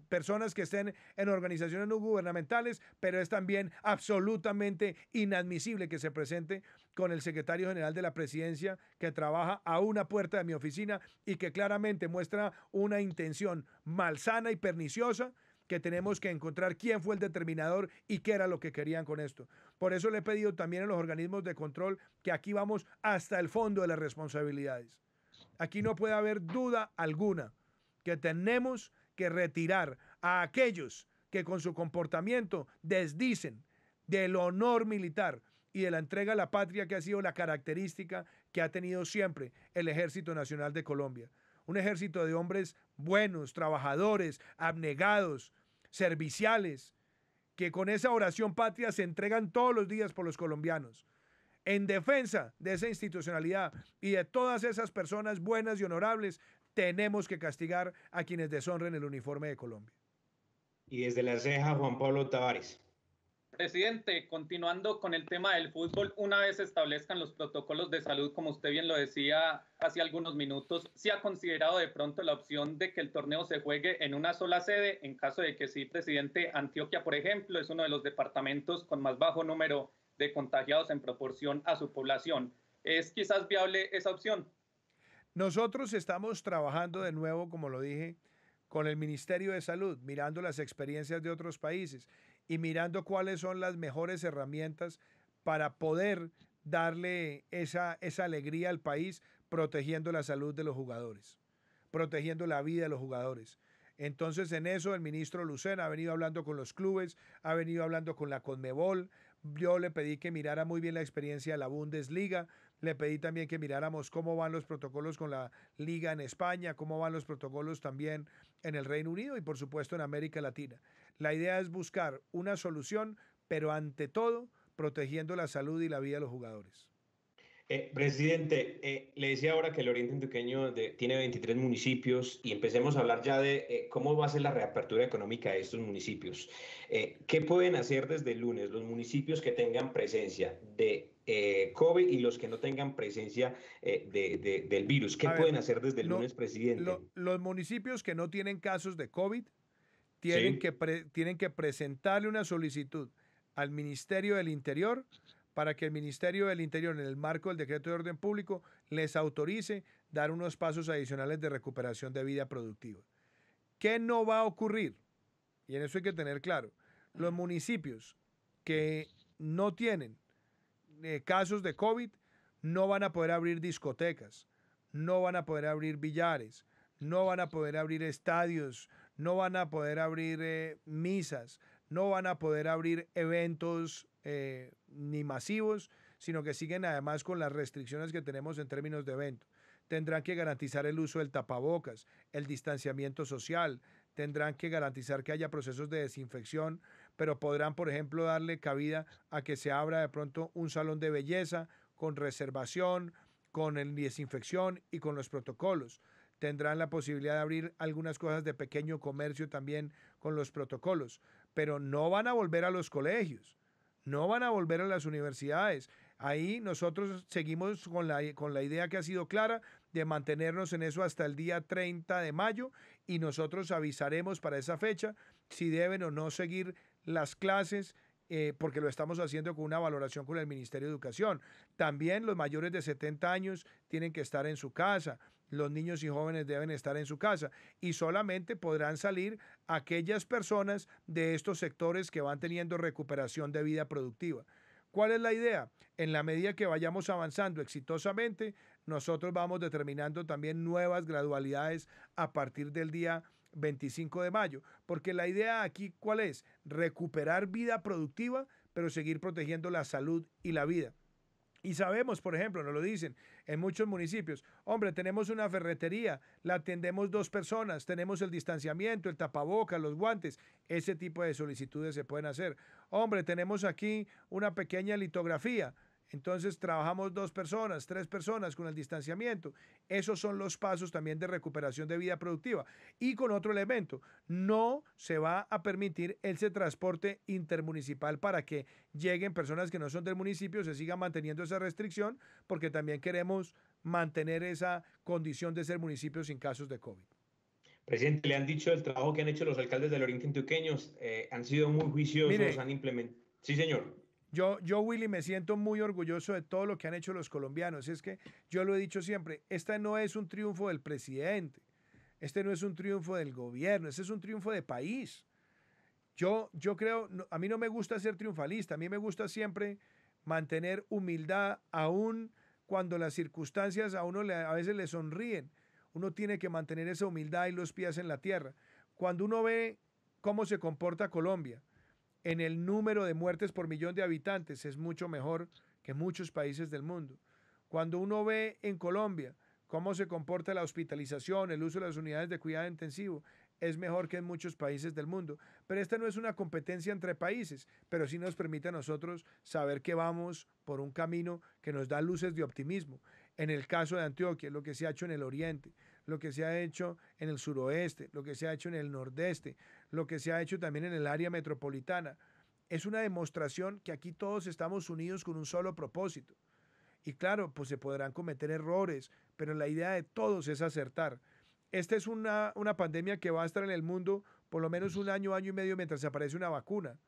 B: personas que estén en organizaciones no gubernamentales, pero es también absolutamente inadmisible que se presente con el secretario general de la Presidencia, que trabaja a una puerta de mi oficina y que claramente muestra una intención malsana y perniciosa, que tenemos que encontrar quién fue el determinador y qué era lo que querían con esto. Por eso le he pedido también a los organismos de control que aquí vamos hasta el fondo de las responsabilidades. Aquí no puede haber duda alguna que tenemos que retirar a aquellos que con su comportamiento desdicen del honor militar y de la entrega a la patria, que ha sido la característica que ha tenido siempre el Ejército Nacional de Colombia. Un ejército de hombres buenos, trabajadores, abnegados, serviciales, que con esa oración patria se entregan todos los días por los colombianos, en defensa de esa institucionalidad y de todas esas personas buenas y honorables. Tenemos que castigar a quienes deshonren el uniforme de Colombia.
A: Y desde La Ceja, Juan Pablo Tavares.
D: Presidente, continuando con el tema del fútbol, una vez se establezcan los protocolos de salud, como usted bien lo decía hace algunos minutos, ¿sí ha considerado de pronto la opción de que el torneo se juegue en una sola sede? En caso de que sí, presidente, Antioquia, por ejemplo, es uno de los departamentos con más bajo número de contagiados en proporción a su población. ¿Es quizás viable esa opción?
B: Nosotros estamos trabajando de nuevo, como lo dije, con el Ministerio de Salud, mirando las experiencias de otros países y mirando cuáles son las mejores herramientas para poder darle esa alegría al país, protegiendo la salud de los jugadores, protegiendo la vida de los jugadores. Entonces, en eso el ministro Lucena ha venido hablando con los clubes, ha venido hablando con la Conmebol. Yo le pedí que mirara muy bien la experiencia de la Bundesliga. Le pedí también que miráramos cómo van los protocolos con la Liga en España, cómo van los protocolos también en el Reino Unido y por supuesto en América Latina. La idea es buscar una solución, pero ante todo protegiendo la salud y la vida de los jugadores.
A: Presidente, le decía ahora que el Oriente Antioqueño tiene 23 municipios y empecemos a hablar ya de cómo va a ser la reapertura económica de estos municipios. ¿Qué pueden hacer desde el lunes los municipios que tengan presencia de COVID y los que no tengan presencia del virus? ¿Qué
B: A ver,
A: pueden hacer desde el
B: no,
A: lunes, presidente?
B: los municipios que no tienen casos de COVID
A: Sí.
B: tienen que presentarle una solicitud al Ministerio del Interior para que el Ministerio del Interior, en el marco del decreto de orden público, les autorice dar unos pasos adicionales de recuperación de vida productiva. ¿Qué no va a ocurrir? Y en eso hay que tener claro. Los municipios que no tienen casos de COVID no van a poder abrir discotecas, no van a poder abrir billares, no van a poder abrir estadios, no van a poder abrir misas, no van a poder abrir eventos ni masivos, sino que siguen además con las restricciones que tenemos en términos de evento. Tendrán que garantizar el uso del tapabocas, el distanciamiento social, tendrán que garantizar que haya procesos de desinfección, pero podrán, por ejemplo, darle cabida a que se abra de pronto un salón de belleza con reservación, con el desinfección y con los protocolos. Tendrán la posibilidad de abrir algunas cosas de pequeño comercio también con los protocolos, pero no van a volver a los colegios, no van a volver a las universidades. Ahí nosotros seguimos con la idea que ha sido clara de mantenernos en eso hasta el día 30 de mayo y nosotros avisaremos para esa fecha si deben o no seguir las clases, porque lo estamos haciendo con una valoración con el Ministerio de Educación. También los mayores de 70 años tienen que estar en su casa, los niños y jóvenes deben estar en su casa y solamente podrán salir aquellas personas de estos sectores que van teniendo recuperación de vida productiva. ¿Cuál es la idea? En la medida que vayamos avanzando exitosamente, nosotros vamos determinando también nuevas gradualidades a partir del día 25 de mayo, porque la idea aquí, ¿cuál es? Recuperar vida productiva, pero seguir protegiendo la salud y la vida. Y sabemos, por ejemplo, nos lo dicen en muchos municipios, hombre, tenemos una ferretería, la atendemos 2 personas, tenemos el distanciamiento, el tapabocas, los guantes, ese tipo de solicitudes se pueden hacer. Hombre, tenemos aquí una pequeña litografía, entonces trabajamos 2 personas, 3 personas con el distanciamiento. Esos son los pasos también de recuperación de vida productiva. Y con otro elemento, no se va a permitir ese transporte intermunicipal para que lleguen personas que no son del municipio, se siga manteniendo esa restricción, porque también queremos mantener esa condición de ser municipio sin casos de COVID.
A: Presidente, le han dicho el trabajo que han hecho los alcaldes del Oriente Antioqueño, han sido muy juiciosos,
B: Mire,
A: han implementado... Sí, señor.
B: Willy, me siento muy orgulloso de todo lo que han hecho los colombianos. Es que yo lo he dicho siempre, este no es un triunfo del presidente, este no es un triunfo del gobierno, este es un triunfo de país. Yo creo, a mí no me gusta ser triunfalista, a mí me gusta siempre mantener humildad, aún cuando las circunstancias a uno a veces le sonríen. Uno tiene que mantener esa humildad y los pies en la tierra. Cuando uno ve cómo se comporta Colombia, en el número de muertes por millón de habitantes es mucho mejor que muchos países del mundo. Cuando uno ve en Colombia cómo se comporta la hospitalización, el uso de las unidades de cuidado intensivo, es mejor que en muchos países del mundo. Pero esta no es una competencia entre países, pero sí nos permite a nosotros saber que vamos por un camino que nos da luces de optimismo. En el caso de Antioquia, lo que se ha hecho en el oriente, lo que se ha hecho en el suroeste, lo que se ha hecho en el nordeste, lo que se ha hecho también en el área metropolitana, es una demostración que aquí todos estamos unidos con un solo propósito. Y claro, pues se podrán cometer errores, pero la idea de todos es acertar. Esta es una pandemia que va a estar en el mundo por lo menos un año, año y medio mientras se aparece una vacuna.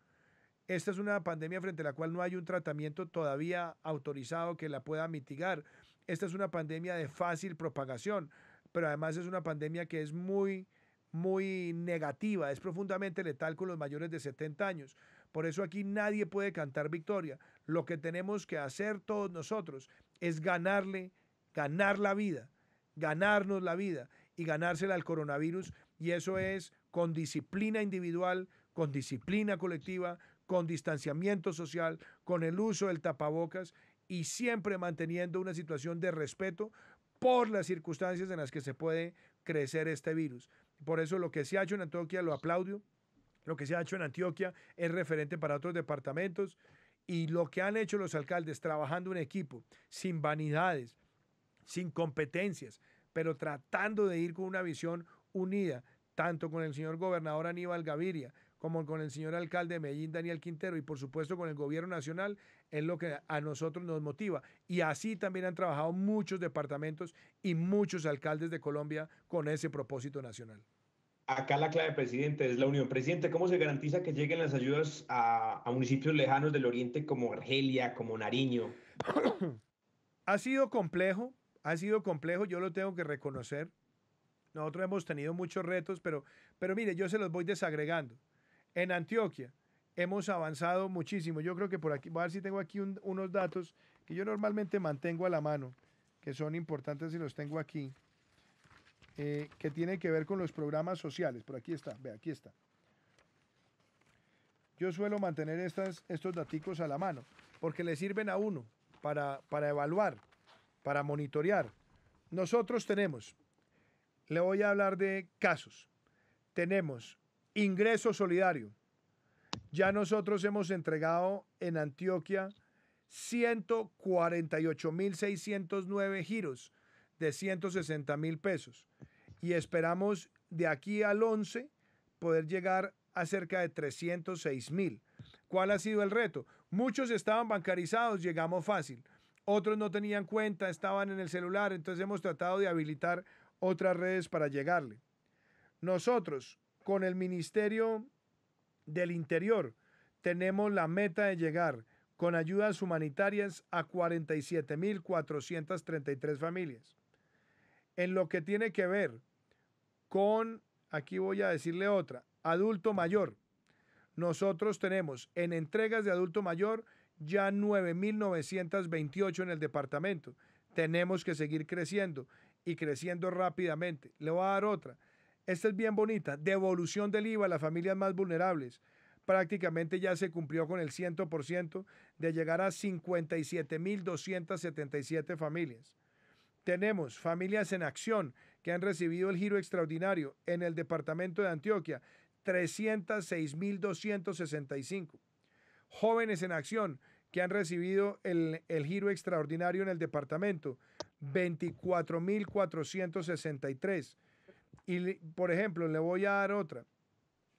B: Esta es una pandemia frente a la cual no hay un tratamiento todavía autorizado que la pueda mitigar. Esta es una pandemia de fácil propagación, pero además es una pandemia que es muy, muy negativa, es profundamente letal con los mayores de 70 años. Por eso aquí nadie puede cantar victoria. Lo que tenemos que hacer todos nosotros es ganar la vida, ganarnos la vida y ganársela al coronavirus. Y eso es con disciplina individual, con disciplina colectiva, con distanciamiento social, con el uso del tapabocas y siempre manteniendo una situación de respeto por las circunstancias en las que se puede crecer este virus. Por eso lo que se ha hecho en Antioquia lo aplaudo, lo que se ha hecho en Antioquia es referente para otros departamentos Y lo que han hecho los alcaldes trabajando en equipo, sin vanidades, sin competencias, pero tratando de ir con una visión unida, tanto con el señor gobernador Aníbal Gaviria como con el señor alcalde de Medellín, Daniel Quintero, y por supuesto con el gobierno nacional, es lo que a nosotros nos motiva. Y así también han trabajado muchos departamentos y muchos alcaldes de Colombia con ese propósito nacional.
A: Acá la clave, presidente, es la unión. Presidente, ¿cómo se garantiza que lleguen las ayudas a municipios lejanos del oriente como Argelia, como Nariño?
B: Ha sido complejo, yo lo tengo que reconocer. Nosotros hemos tenido muchos retos, pero mire, yo se los voy desagregando. En Antioquia hemos avanzado muchísimo. Yo creo que por aquí, voy a ver si tengo aquí unos datos que yo normalmente mantengo a la mano, que son importantes y los tengo aquí, que tienen que ver con los programas sociales. Por aquí está, ve, aquí está. Yo suelo mantener estos daticos a la mano, porque le sirven a uno para evaluar, para monitorear. Nosotros tenemos, le voy a hablar de casos. Tenemos ingreso solidario. Ya nosotros hemos entregado en Antioquia 148.609 giros de 160.000 pesos y esperamos de aquí al 11 poder llegar a cerca de 306.000. ¿Cuál ha sido el reto? Muchos estaban bancarizados, llegamos fácil. Otros no tenían cuenta, estaban en el celular, entonces hemos tratado de habilitar otras redes para llegarle. Nosotros, con el Ministerio del Interior, tenemos la meta de llegar con ayudas humanitarias a 47.433 familias. En lo que tiene que ver con, aquí voy a decirle otra, adulto mayor. Nosotros tenemos en entregas de adulto mayor ya 9.928 en el departamento. Tenemos que seguir creciendo y creciendo rápidamente. Le voy a dar otra. Esta es bien bonita. Devolución del IVA a las familias más vulnerables. Prácticamente ya se cumplió con el 100% de llegar a 57.277 familias. Tenemos familias en acción que han recibido el giro extraordinario en el departamento de Antioquia, 306.265. Jóvenes en acción que han recibido el giro extraordinario en el departamento, 24.463. Y, por ejemplo, le voy a dar otra,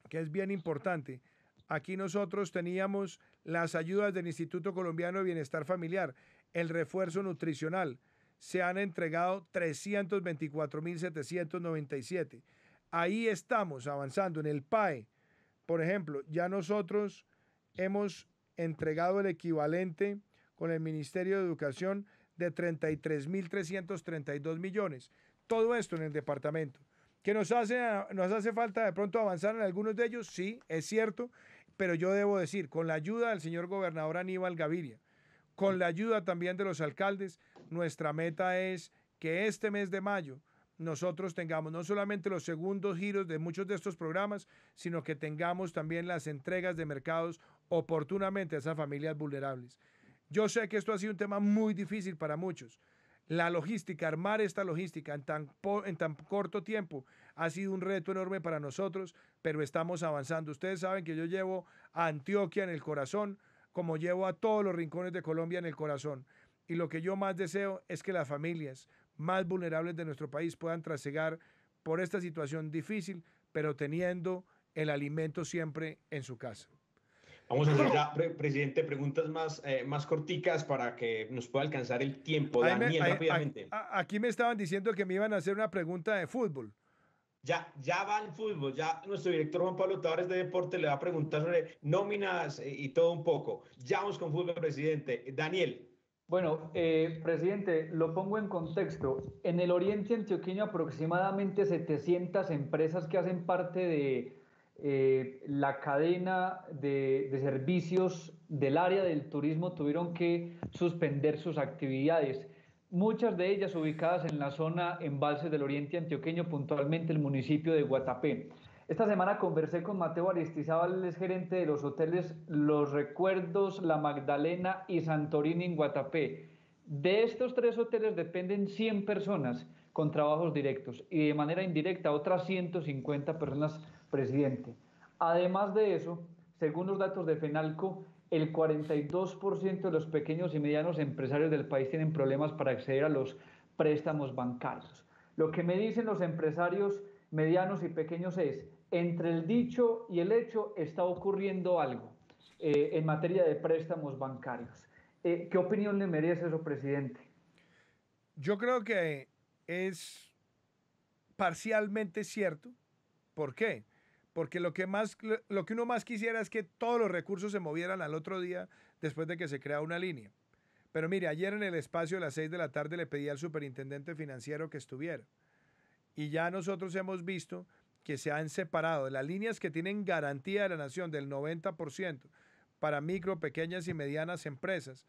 B: que es bien importante. Aquí nosotros teníamos las ayudas del Instituto Colombiano de Bienestar Familiar, el refuerzo nutricional. Se han entregado 324.797. Ahí estamos avanzando en el PAE. Por ejemplo, ya nosotros hemos entregado el equivalente con el Ministerio de Educación de 33.332 millones. Todo esto en el departamento. ¿Que nos hace falta de pronto avanzar en algunos de ellos? Sí, es cierto, pero yo debo decir, con la ayuda del señor gobernador Aníbal Gaviria, con la ayuda también de los alcaldes, nuestra meta es que este mes de mayo nosotros tengamos no solamente los segundos giros de muchos de estos programas, sino que tengamos también las entregas de mercados oportunamente a esas familias vulnerables. Yo sé que esto ha sido un tema muy difícil para muchos. La logística, armar esta logística en tan corto tiempo ha sido un reto enorme para nosotros, pero estamos avanzando. Ustedes saben que yo llevo a Antioquia en el corazón, como llevo a todos los rincones de Colombia en el corazón. Y lo que yo más deseo es que las familias más vulnerables de nuestro país puedan trasegar por esta situación difícil, pero teniendo el alimento siempre en su casa.
A: Vamos a hacer ya, presidente, preguntas más corticas para que nos pueda alcanzar el tiempo. Daniel, rápidamente.
B: Aquí me estaban diciendo que me iban a hacer una pregunta de fútbol.
A: Ya va el fútbol, ya nuestro director Juan Pablo Tavares de Deporte le va a preguntar sobre nóminas y todo un poco. Ya vamos con fútbol, presidente. Daniel.
E: Bueno, presidente, lo pongo en contexto. En el oriente antioqueño aproximadamente 700 empresas que hacen parte de la cadena de servicios del área del turismo tuvieron que suspender sus actividades. Muchas de ellas ubicadas en la zona embalses del oriente antioqueño, puntualmente el municipio de Guatapé. Esta semana conversé con Mateo Aristizábal, el gerente de los hoteles Los Recuerdos, La Magdalena y Santorini en Guatapé. De estos 3 hoteles dependen 100 personas con trabajos directos y de manera indirecta otras 150 personas, presidente. Además de eso, según los datos de FENALCO, el 42% de los pequeños y medianos empresarios del país tienen problemas para acceder a los préstamos bancarios. Lo que me dicen los empresarios medianos y pequeños es, entre el dicho y el hecho está ocurriendo algo en materia de préstamos bancarios. ¿Qué opinión le merece eso, presidente?
B: Yo creo que es parcialmente cierto. ¿Por qué? Porque lo que uno más quisiera es que todos los recursos se movieran al otro día después de que se crea una línea. Pero mire, ayer en el espacio a las 6 de la tarde le pedí al superintendente financiero que estuviera. Y ya nosotros hemos visto que se han separado las líneas que tienen garantía de la nación del 90% para micro, pequeñas y medianas empresas.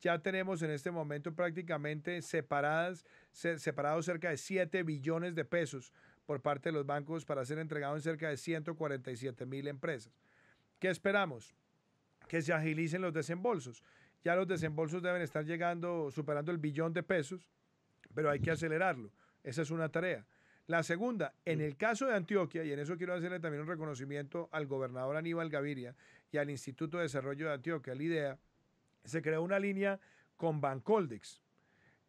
B: Ya tenemos en este momento prácticamente separados cerca de 7 billones de pesos por parte de los bancos para ser entregado en cerca de 147,000 empresas. ¿Qué esperamos? Que se agilicen los desembolsos. Ya los desembolsos deben estar llegando, superando el billón de pesos, pero hay que acelerarlo. Esa es una tarea. La segunda, en el caso de Antioquia, y en eso quiero hacerle también un reconocimiento al gobernador Aníbal Gaviria y al Instituto de Desarrollo de Antioquia, la IDEA, se creó una línea con Bancoldex,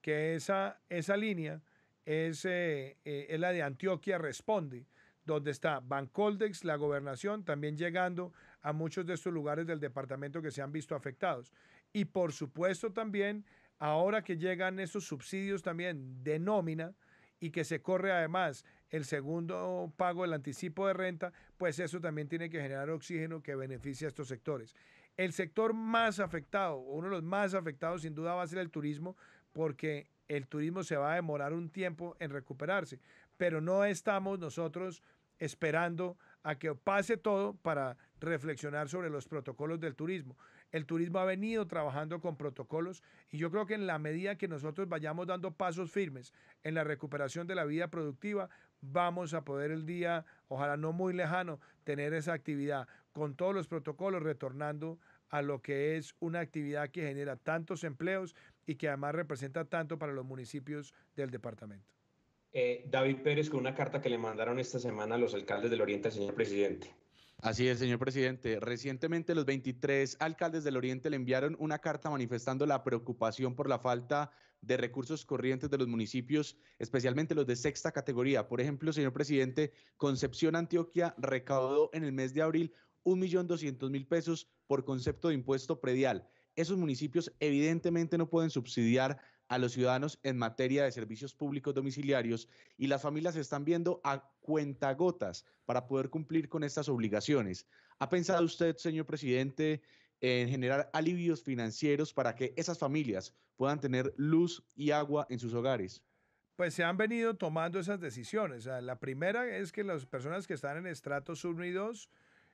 B: que esa línea es la de Antioquia Responde, donde está Bancoldex, la gobernación, también llegando a muchos de estos lugares del departamento que se han visto afectados. Y por supuesto también, ahora que llegan esos subsidios también de nómina y que se corre además el segundo pago del anticipo de renta, pues eso también tiene que generar oxígeno que beneficie a estos sectores. El sector más afectado, uno de los más afectados sin duda va a ser el turismo, porque el turismo se va a demorar un tiempo en recuperarse, pero no estamos nosotros esperando a que pase todo para reflexionar sobre los protocolos del turismo. El turismo ha venido trabajando con protocolos y yo creo que en la medida que nosotros vayamos dando pasos firmes en la recuperación de la vida productiva, vamos a poder el día, ojalá no muy lejano, tener esa actividad con todos los protocolos retornando a lo que es una actividad que genera tantos empleos y que además representa tanto para los municipios del departamento.
A: David Pérez, con una carta que le mandaron esta semana a los alcaldes del Oriente al señor presidente.
C: Así es, señor presidente. Recientemente los 23 alcaldes del Oriente le enviaron una carta manifestando la preocupación por la falta de recursos corrientes de los municipios, especialmente los de sexta categoría. Por ejemplo, señor presidente, Concepción, Antioquia, recaudó en el mes de abril 1.200.000 pesos por concepto de impuesto predial. Esos municipios evidentemente no pueden subsidiar a los ciudadanos en materia de servicios públicos domiciliarios y las familias se están viendo a cuentagotas para poder cumplir con estas obligaciones. ¿Ha pensado usted, señor presidente, en generar alivios financieros para que esas familias puedan tener luz y agua en sus hogares?
B: Pues se han venido tomando esas decisiones. O sea, la primera es que las personas que están en estratos 1 y 2,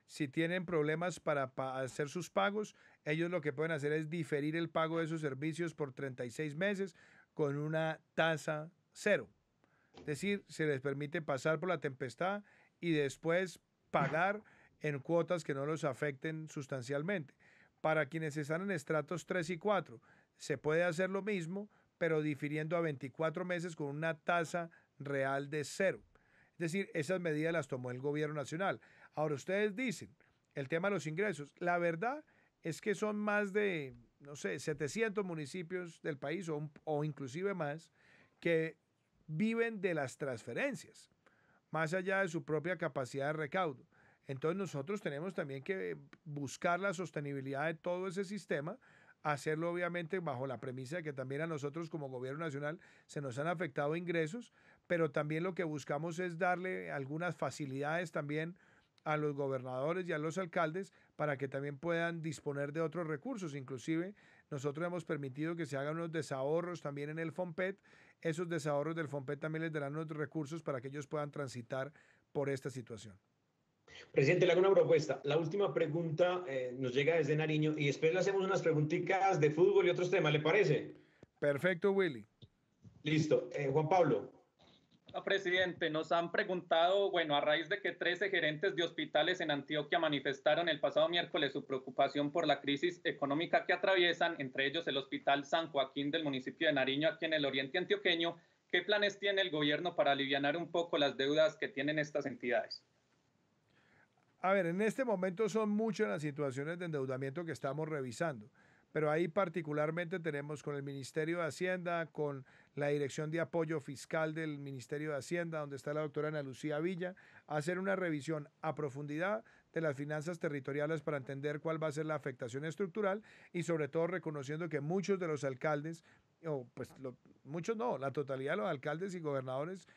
B: si tienen problemas para hacer sus pagos, ellos lo que pueden hacer es diferir el pago de sus servicios por 36 meses con una tasa cero. Es decir, se les permite pasar por la tempestad y después pagar en cuotas que no los afecten sustancialmente. Para quienes están en estratos 3 y 4, se puede hacer lo mismo, pero difiriendo a 24 meses con una tasa real de cero. Es decir, esas medidas las tomó el gobierno nacional. Ahora ustedes dicen, el tema de los ingresos, la verdad es que son más de, no sé, 700 municipios del país o inclusive más que viven de las transferencias, más allá de su propia capacidad de recaudo. Entonces nosotros tenemos también que buscar la sostenibilidad de todo ese sistema, hacerlo obviamente bajo la premisa de que también a nosotros como gobierno nacional se nos han afectado ingresos, pero también lo que buscamos es darle algunas facilidades también a los gobernadores y a los alcaldes para que también puedan disponer de otros recursos. Inclusive nosotros hemos permitido que se hagan unos desahorros también en el FOMPET. Esos desahorros del FOMPET también les darán unos recursos para que ellos puedan transitar por esta situación.
A: Presidente, le hago una propuesta. La última pregunta nos llega desde Nariño y después le hacemos unas preguntitas de fútbol y otros temas, ¿le parece?
B: Perfecto, Willy.
A: Listo. Juan Pablo.
D: Presidente, nos han preguntado, bueno, a raíz de que 13 gerentes de hospitales en Antioquia manifestaron el pasado miércoles su preocupación por la crisis económica que atraviesan, entre ellos el Hospital San Joaquín del municipio de Nariño, aquí en el oriente antioqueño, ¿qué planes tiene el gobierno para alivianar un poco las deudas que tienen estas entidades?
B: A ver, en este momento son muchas las situaciones de endeudamiento que estamos revisando, pero ahí particularmente tenemos con el Ministerio de Hacienda, con la Dirección de Apoyo Fiscal del Ministerio de Hacienda, donde está la doctora Ana Lucía Villa, hacer una revisión a profundidad de las finanzas territoriales para entender cuál va a ser la afectación estructural y sobre todo reconociendo que muchos de los alcaldes, o pues muchos no, la totalidad de los alcaldes y gobernadores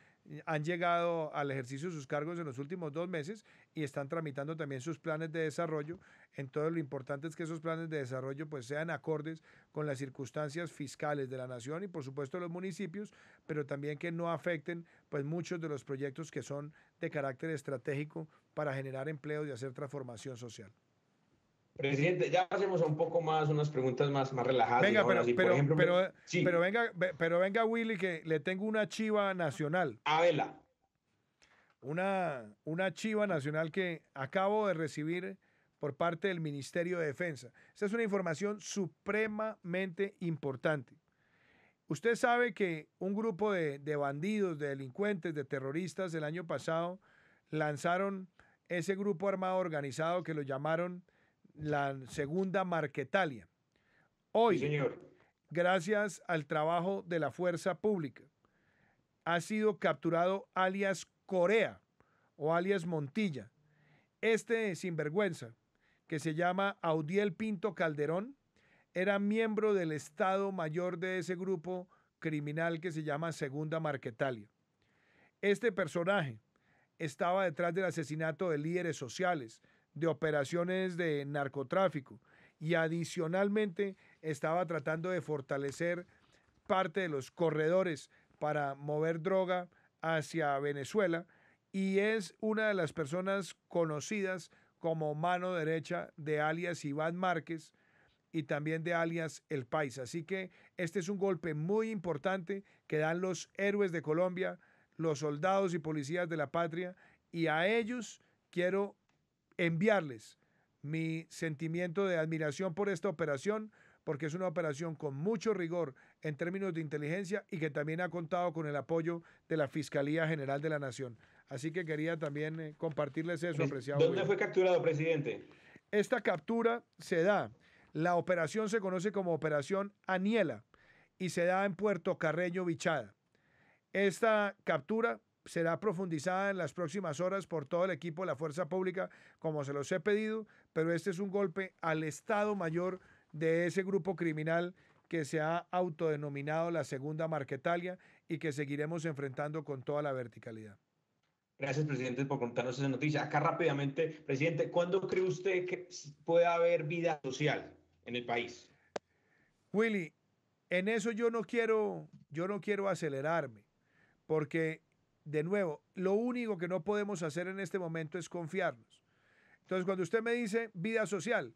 B: han llegado al ejercicio de sus cargos en los últimos 2 meses y están tramitando también sus planes de desarrollo. Entonces lo importante es que esos planes de desarrollo pues sean acordes con las circunstancias fiscales de la nación y por supuesto de los municipios, pero también que no afecten pues muchos de los proyectos que son de carácter estratégico para generar empleo y hacer transformación social.
A: Presidente, ya pasemos a un poco más, unas preguntas más relajadas.
B: Venga,
A: digamos así. Por ejemplo, sí.
B: pero venga, Willy, que le tengo una chiva nacional.
A: Abela.
B: Una chiva nacional que acabo de recibir por parte del Ministerio de Defensa. Esta es una información supremamente importante. Usted sabe que un grupo de bandidos, de delincuentes, de terroristas el año pasado lanzaron ese grupo armado organizado que lo llamaron la Segunda Marquetalia. Hoy,
A: sí, señor,
B: gracias al trabajo de la fuerza pública, ha sido capturado alias Corea o alias Montilla. Este sinvergüenza, que se llama Audiel Pinto Calderón, era miembro del Estado Mayor de ese grupo criminal que se llama Segunda Marquetalia. Este personaje estaba detrás del asesinato de líderes sociales, de operaciones de narcotráfico y adicionalmente estaba tratando de fortalecer parte de los corredores para mover droga hacia Venezuela y es una de las personas conocidas como mano derecha de alias Iván Márquez y también de alias El Paisa. Así que este es un golpe muy importante que dan los héroes de Colombia, los soldados y policías de la patria, y a ellos quiero enviarles mi sentimiento de admiración por esta operación, porque es una operación con mucho rigor en términos de inteligencia y que también ha contado con el apoyo de la Fiscalía General de la Nación. Así que quería también compartirles eso, apreciado.
A: ¿Dónde fue capturado, presidente?
B: Esta captura se da, la operación se conoce como Operación Aniela y se da en Puerto Carreño, Vichada. Esta captura será profundizada en las próximas horas por todo el equipo de la Fuerza Pública, como se los he pedido, pero este es un golpe al Estado Mayor de ese grupo criminal que se ha autodenominado la Segunda Marquetalia y que seguiremos enfrentando con toda la verticalidad.
A: Gracias, presidente, por contarnos esa noticia. Acá rápidamente, presidente, ¿cuándo cree usted que puede haber vida social en el país?
B: Willy, en eso yo no quiero acelerarme, porque de nuevo, lo único que no podemos hacer en este momento es confiarnos. Entonces, cuando usted me dice vida social,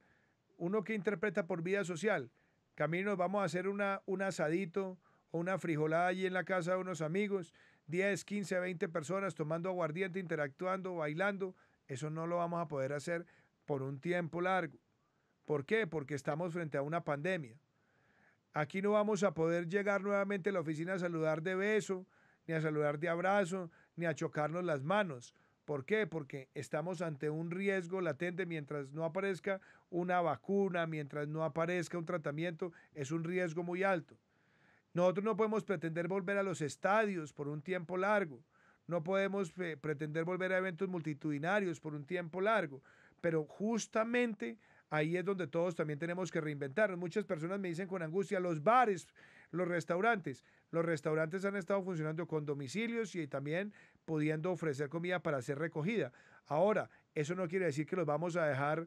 B: uno que interpreta por vida social, camino nos vamos a hacer un asadito o una frijolada allí en la casa de unos amigos, 10, 15, 20 personas tomando aguardiente, interactuando, bailando, eso no lo vamos a poder hacer por un tiempo largo. ¿Por qué? Porque estamos frente a una pandemia. Aquí no vamos a poder llegar nuevamente a la oficina a saludar de beso, ni a saludar de abrazo, ni a chocarnos las manos. ¿Por qué? Porque estamos ante un riesgo latente mientras no aparezca una vacuna, mientras no aparezca un tratamiento, es un riesgo muy alto. Nosotros no podemos pretender volver a los estadios por un tiempo largo, no podemos pretender volver a eventos multitudinarios por un tiempo largo, pero justamente ahí es donde todos también tenemos que reinventarnos. Muchas personas me dicen con angustia, los bares, los restaurantes han estado funcionando con domicilios y también pudiendo ofrecer comida para ser recogida. Ahora, eso no quiere decir que los vamos a dejar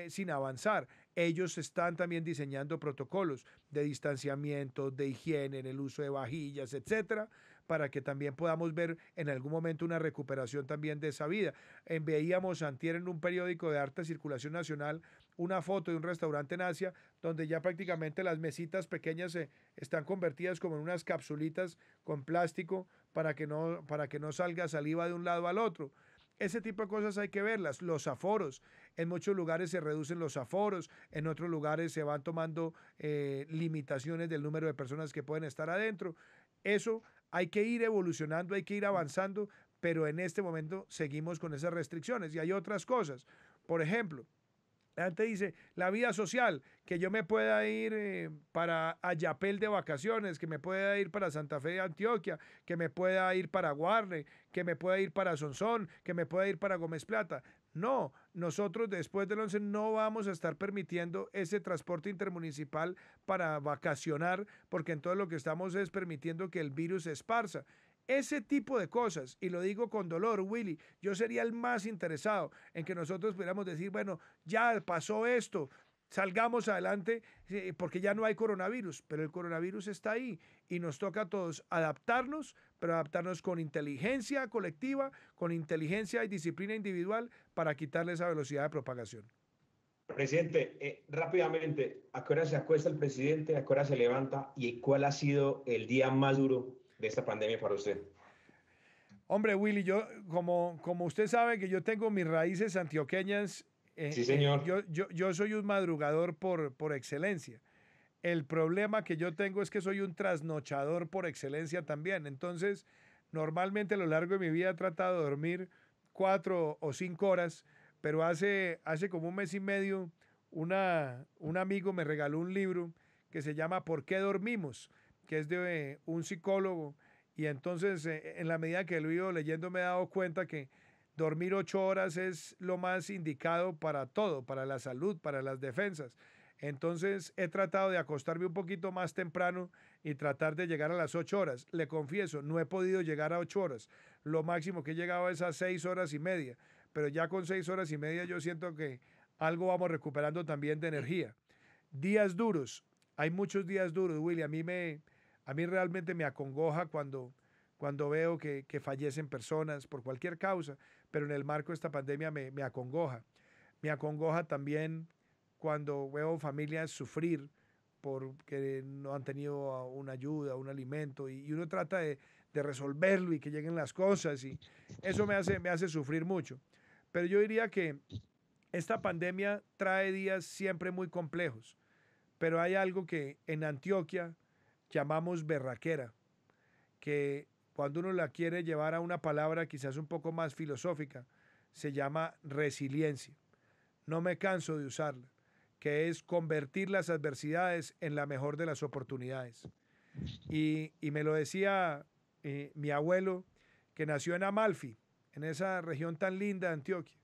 B: sin avanzar. Ellos están también diseñando protocolos de distanciamiento, de higiene, en el uso de vajillas, etcétera, para que también podamos ver en algún momento una recuperación también de esa vida. Veíamos antier en un periódico de alta circulación nacional una foto de un restaurante en Asia donde ya prácticamente las mesitas pequeñas están convertidas como en unas capsulitas con plástico para que no salga saliva de un lado al otro. Ese tipo de cosas hay que verlas. Los aforos, en muchos lugares se reducen los aforos, en otros lugares se van tomando limitaciones del número de personas que pueden estar adentro. Eso hay que ir evolucionando, hay que ir avanzando, pero en este momento seguimos con esas restricciones. Y hay otras cosas, Por ejemplo, la gente dice, la vida social, que yo me pueda ir para Ayapel de vacaciones, que me pueda ir para Santa Fe de Antioquia, que me pueda ir para Guarne, que me pueda ir para Sonsón, que me pueda ir para Gómez Plata. No, nosotros después del 11 no vamos a estar permitiendo ese transporte intermunicipal para vacacionar, porque entonces lo que estamos es permitiendo que el virus se esparza. Ese tipo de cosas, y lo digo con dolor, Willy, yo sería el más interesado en que nosotros pudiéramos decir, bueno, ya pasó esto, salgamos adelante porque ya no hay coronavirus, pero el coronavirus está ahí y nos toca a todos adaptarnos, pero adaptarnos con inteligencia colectiva, con inteligencia y disciplina individual para quitarle esa velocidad de propagación.
A: Presidente, rápidamente, ¿a qué hora se acuesta el presidente? ¿A qué hora se levanta? ¿Y cuál ha sido el día más duro de esta pandemia para usted?
B: Hombre, Willy, yo, como usted sabe que yo tengo mis raíces antioqueñas,
A: Sí, señor.
B: yo soy un madrugador por excelencia. El problema que yo tengo es que soy un trasnochador por excelencia también. Entonces, normalmente a lo largo de mi vida he tratado de dormir 4 o 5 horas, pero hace como un mes y medio un amigo me regaló un libro que se llama ¿Por qué dormimos?, que es de un psicólogo. Y entonces, en la medida que lo he ido leyendo, me he dado cuenta que dormir 8 horas es lo más indicado para todo, para la salud, para las defensas. Entonces, he tratado de acostarme un poquito más temprano y tratar de llegar a las 8 horas. Le confieso, no he podido llegar a 8 horas. Lo máximo que he llegado es a 6 horas y media. Pero ya con 6 horas y media yo siento que algo vamos recuperando también de energía. Días duros. Hay muchos días duros, Willy. A mí realmente me acongoja cuando veo que fallecen personas por cualquier causa, pero en el marco de esta pandemia me acongoja. Me acongoja también cuando veo familias sufrir porque no han tenido una ayuda, un alimento, y uno trata de resolverlo y que lleguen las cosas, y eso me hace sufrir mucho. Pero yo diría que esta pandemia trae días siempre muy complejos, pero hay algo que en Antioquia llamamos berraquera, que cuando uno la quiere llevar a una palabra quizás un poco más filosófica, se llama resiliencia. No me canso de usarla, que es convertir las adversidades en la mejor de las oportunidades. Y me lo decía mi abuelo, que nació en Amalfi, en esa región tan linda de Antioquia.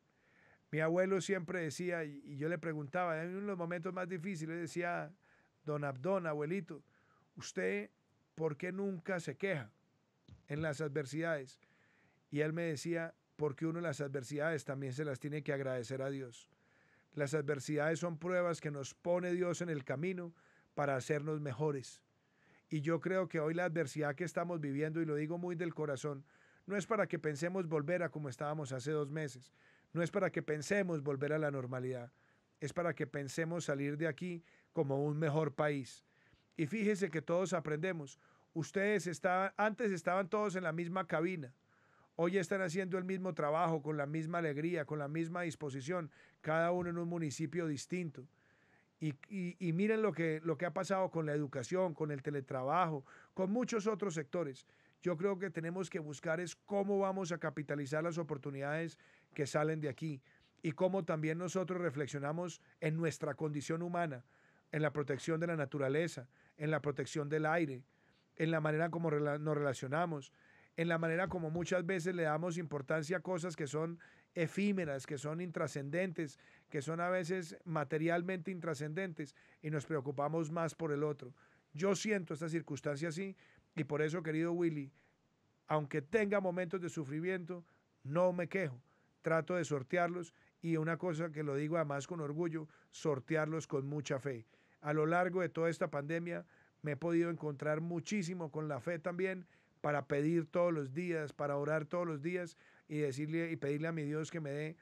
B: Mi abuelo siempre decía, y yo le preguntaba, en los momentos más difíciles, decía, don Abdón, abuelito, ¿usted por qué nunca se queja en las adversidades? Y él me decía, porque uno en las adversidades también se las tiene que agradecer a Dios. Las adversidades son pruebas que nos pone Dios en el camino para hacernos mejores. Y yo creo que hoy la adversidad que estamos viviendo, y lo digo muy del corazón, no es para que pensemos volver a como estábamos hace 2 meses, no es para que pensemos volver a la normalidad, es para que pensemos salir de aquí como un mejor país. Y fíjese que todos aprendemos. Antes estaban todos en la misma cabina. Hoy están haciendo el mismo trabajo, con la misma alegría, con la misma disposición, cada uno en un municipio distinto. Y miren lo que ha pasado con la educación, con el teletrabajo, con muchos otros sectores. Yo creo que tenemos que buscar es cómo vamos a capitalizar las oportunidades que salen de aquí y cómo también nosotros reflexionamos en nuestra condición humana, en la protección de la naturaleza, en la protección del aire, en la manera como nos relacionamos, en la manera como muchas veces le damos importancia a cosas que son efímeras, que son intrascendentes, que son a veces materialmente intrascendentes, y nos preocupamos más por el otro. Yo siento esta circunstancia así, y por eso, querido Willy, aunque tenga momentos de sufrimiento, no me quejo, trato de sortearlos, y una cosa que lo digo además con orgullo, sortearlos con mucha fe. A lo largo de toda esta pandemia me he podido encontrar muchísimo con la fe también, para pedir todos los días, para orar todos los días y decirle y pedirle a mi Dios que me dé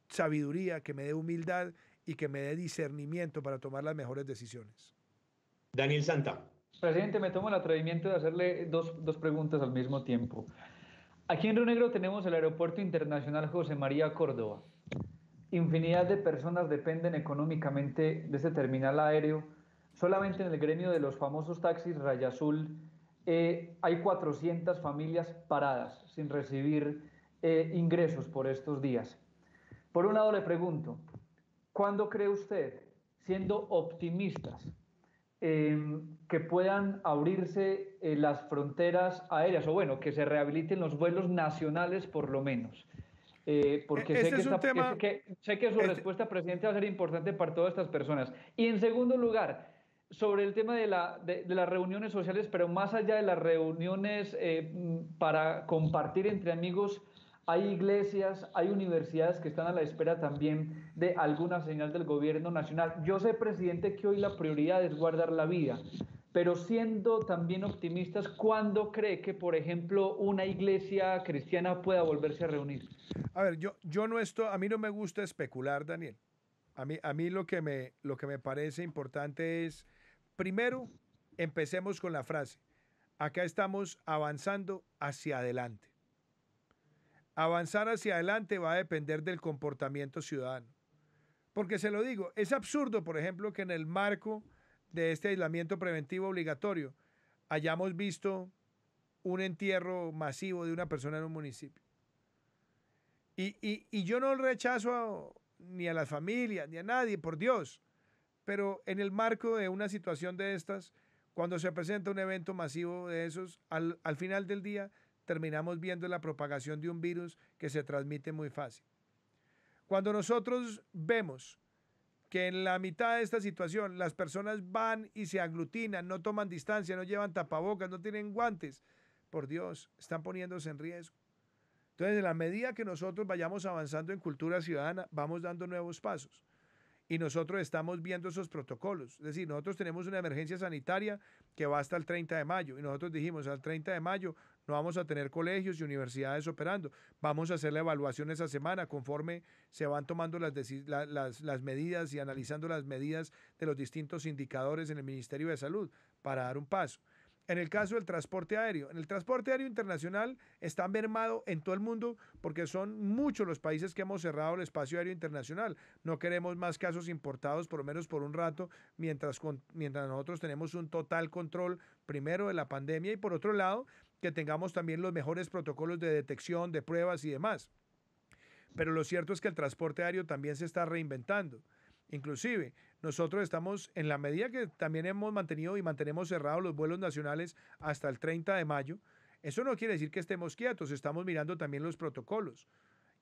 B: sabiduría, que me dé humildad y que me dé discernimiento para tomar las mejores decisiones.
A: Daniel Santa.
E: Presidente, me tomo el atrevimiento de hacerle dos preguntas al mismo tiempo. Aquí en Río Negro tenemos el Aeropuerto Internacional José María Córdoba. Infinidad de personas dependen económicamente de ese terminal aéreo. Solamente en el gremio de los famosos taxis Raya Azul hay 400 familias paradas sin recibir ingresos por estos días. Por un lado le pregunto, ¿cuándo cree usted, siendo optimistas, que puedan abrirse las fronteras aéreas, o bueno, que se rehabiliten los vuelos nacionales por lo menos? Porque
B: Este es un tema...
E: sé que su respuesta, presidente, va a ser importante para todas estas personas. Y en segundo lugar, sobre el tema de las reuniones sociales, pero más allá de las reuniones para compartir entre amigos, hay iglesias, hay universidades que están a la espera también de alguna señal del gobierno nacional. Yo sé, presidente, que hoy la prioridad es guardar la vida, pero siendo también optimistas, ¿cuándo cree que, por ejemplo, una iglesia cristiana pueda volverse a reunir?
B: A ver, yo no estoy, a mí no me gusta especular, Daniel. A mí lo que me parece importante es, primero, empecemos con la frase. Acá estamos avanzando hacia adelante. Avanzar hacia adelante va a depender del comportamiento ciudadano. Porque se lo digo, es absurdo, por ejemplo, que en el marco de este aislamiento preventivo obligatorio hayamos visto un entierro masivo de una persona en un municipio. Y yo no rechazo ni a las familias, ni a nadie, por Dios, pero en el marco de una situación de estas, cuando se presenta un evento masivo de esos, al final del día terminamos viendo la propagación de un virus que se transmite muy fácil. Cuando nosotros vemos que en la mitad de esta situación las personas van y se aglutinan, no toman distancia, no llevan tapabocas, no tienen guantes, por Dios, están poniéndose en riesgo. Entonces, en la medida que nosotros vayamos avanzando en cultura ciudadana, vamos dando nuevos pasos. Y nosotros estamos viendo esos protocolos. Es decir, nosotros tenemos una emergencia sanitaria que va hasta el 30 de mayo. Y nosotros dijimos, al 30 de mayo no vamos a tener colegios y universidades operando. Vamos a hacer la evaluación esa semana conforme se van tomando las medidas y analizando las medidas de los distintos indicadores en el Ministerio de Salud para dar un paso. En el caso del transporte aéreo, en el transporte aéreo internacional está mermado en todo el mundo porque son muchos los países que hemos cerrado el espacio aéreo internacional. No queremos más casos importados, por lo menos por un rato, mientras nosotros tenemos un total control, primero, de la pandemia y por otro lado, que tengamos también los mejores protocolos de detección, de pruebas y demás. Pero lo cierto es que el transporte aéreo también se está reinventando. Inclusive, nosotros estamos, en la medida que también hemos mantenido y mantenemos cerrados los vuelos nacionales hasta el 30 de mayo, eso no quiere decir que estemos quietos, estamos mirando también los protocolos.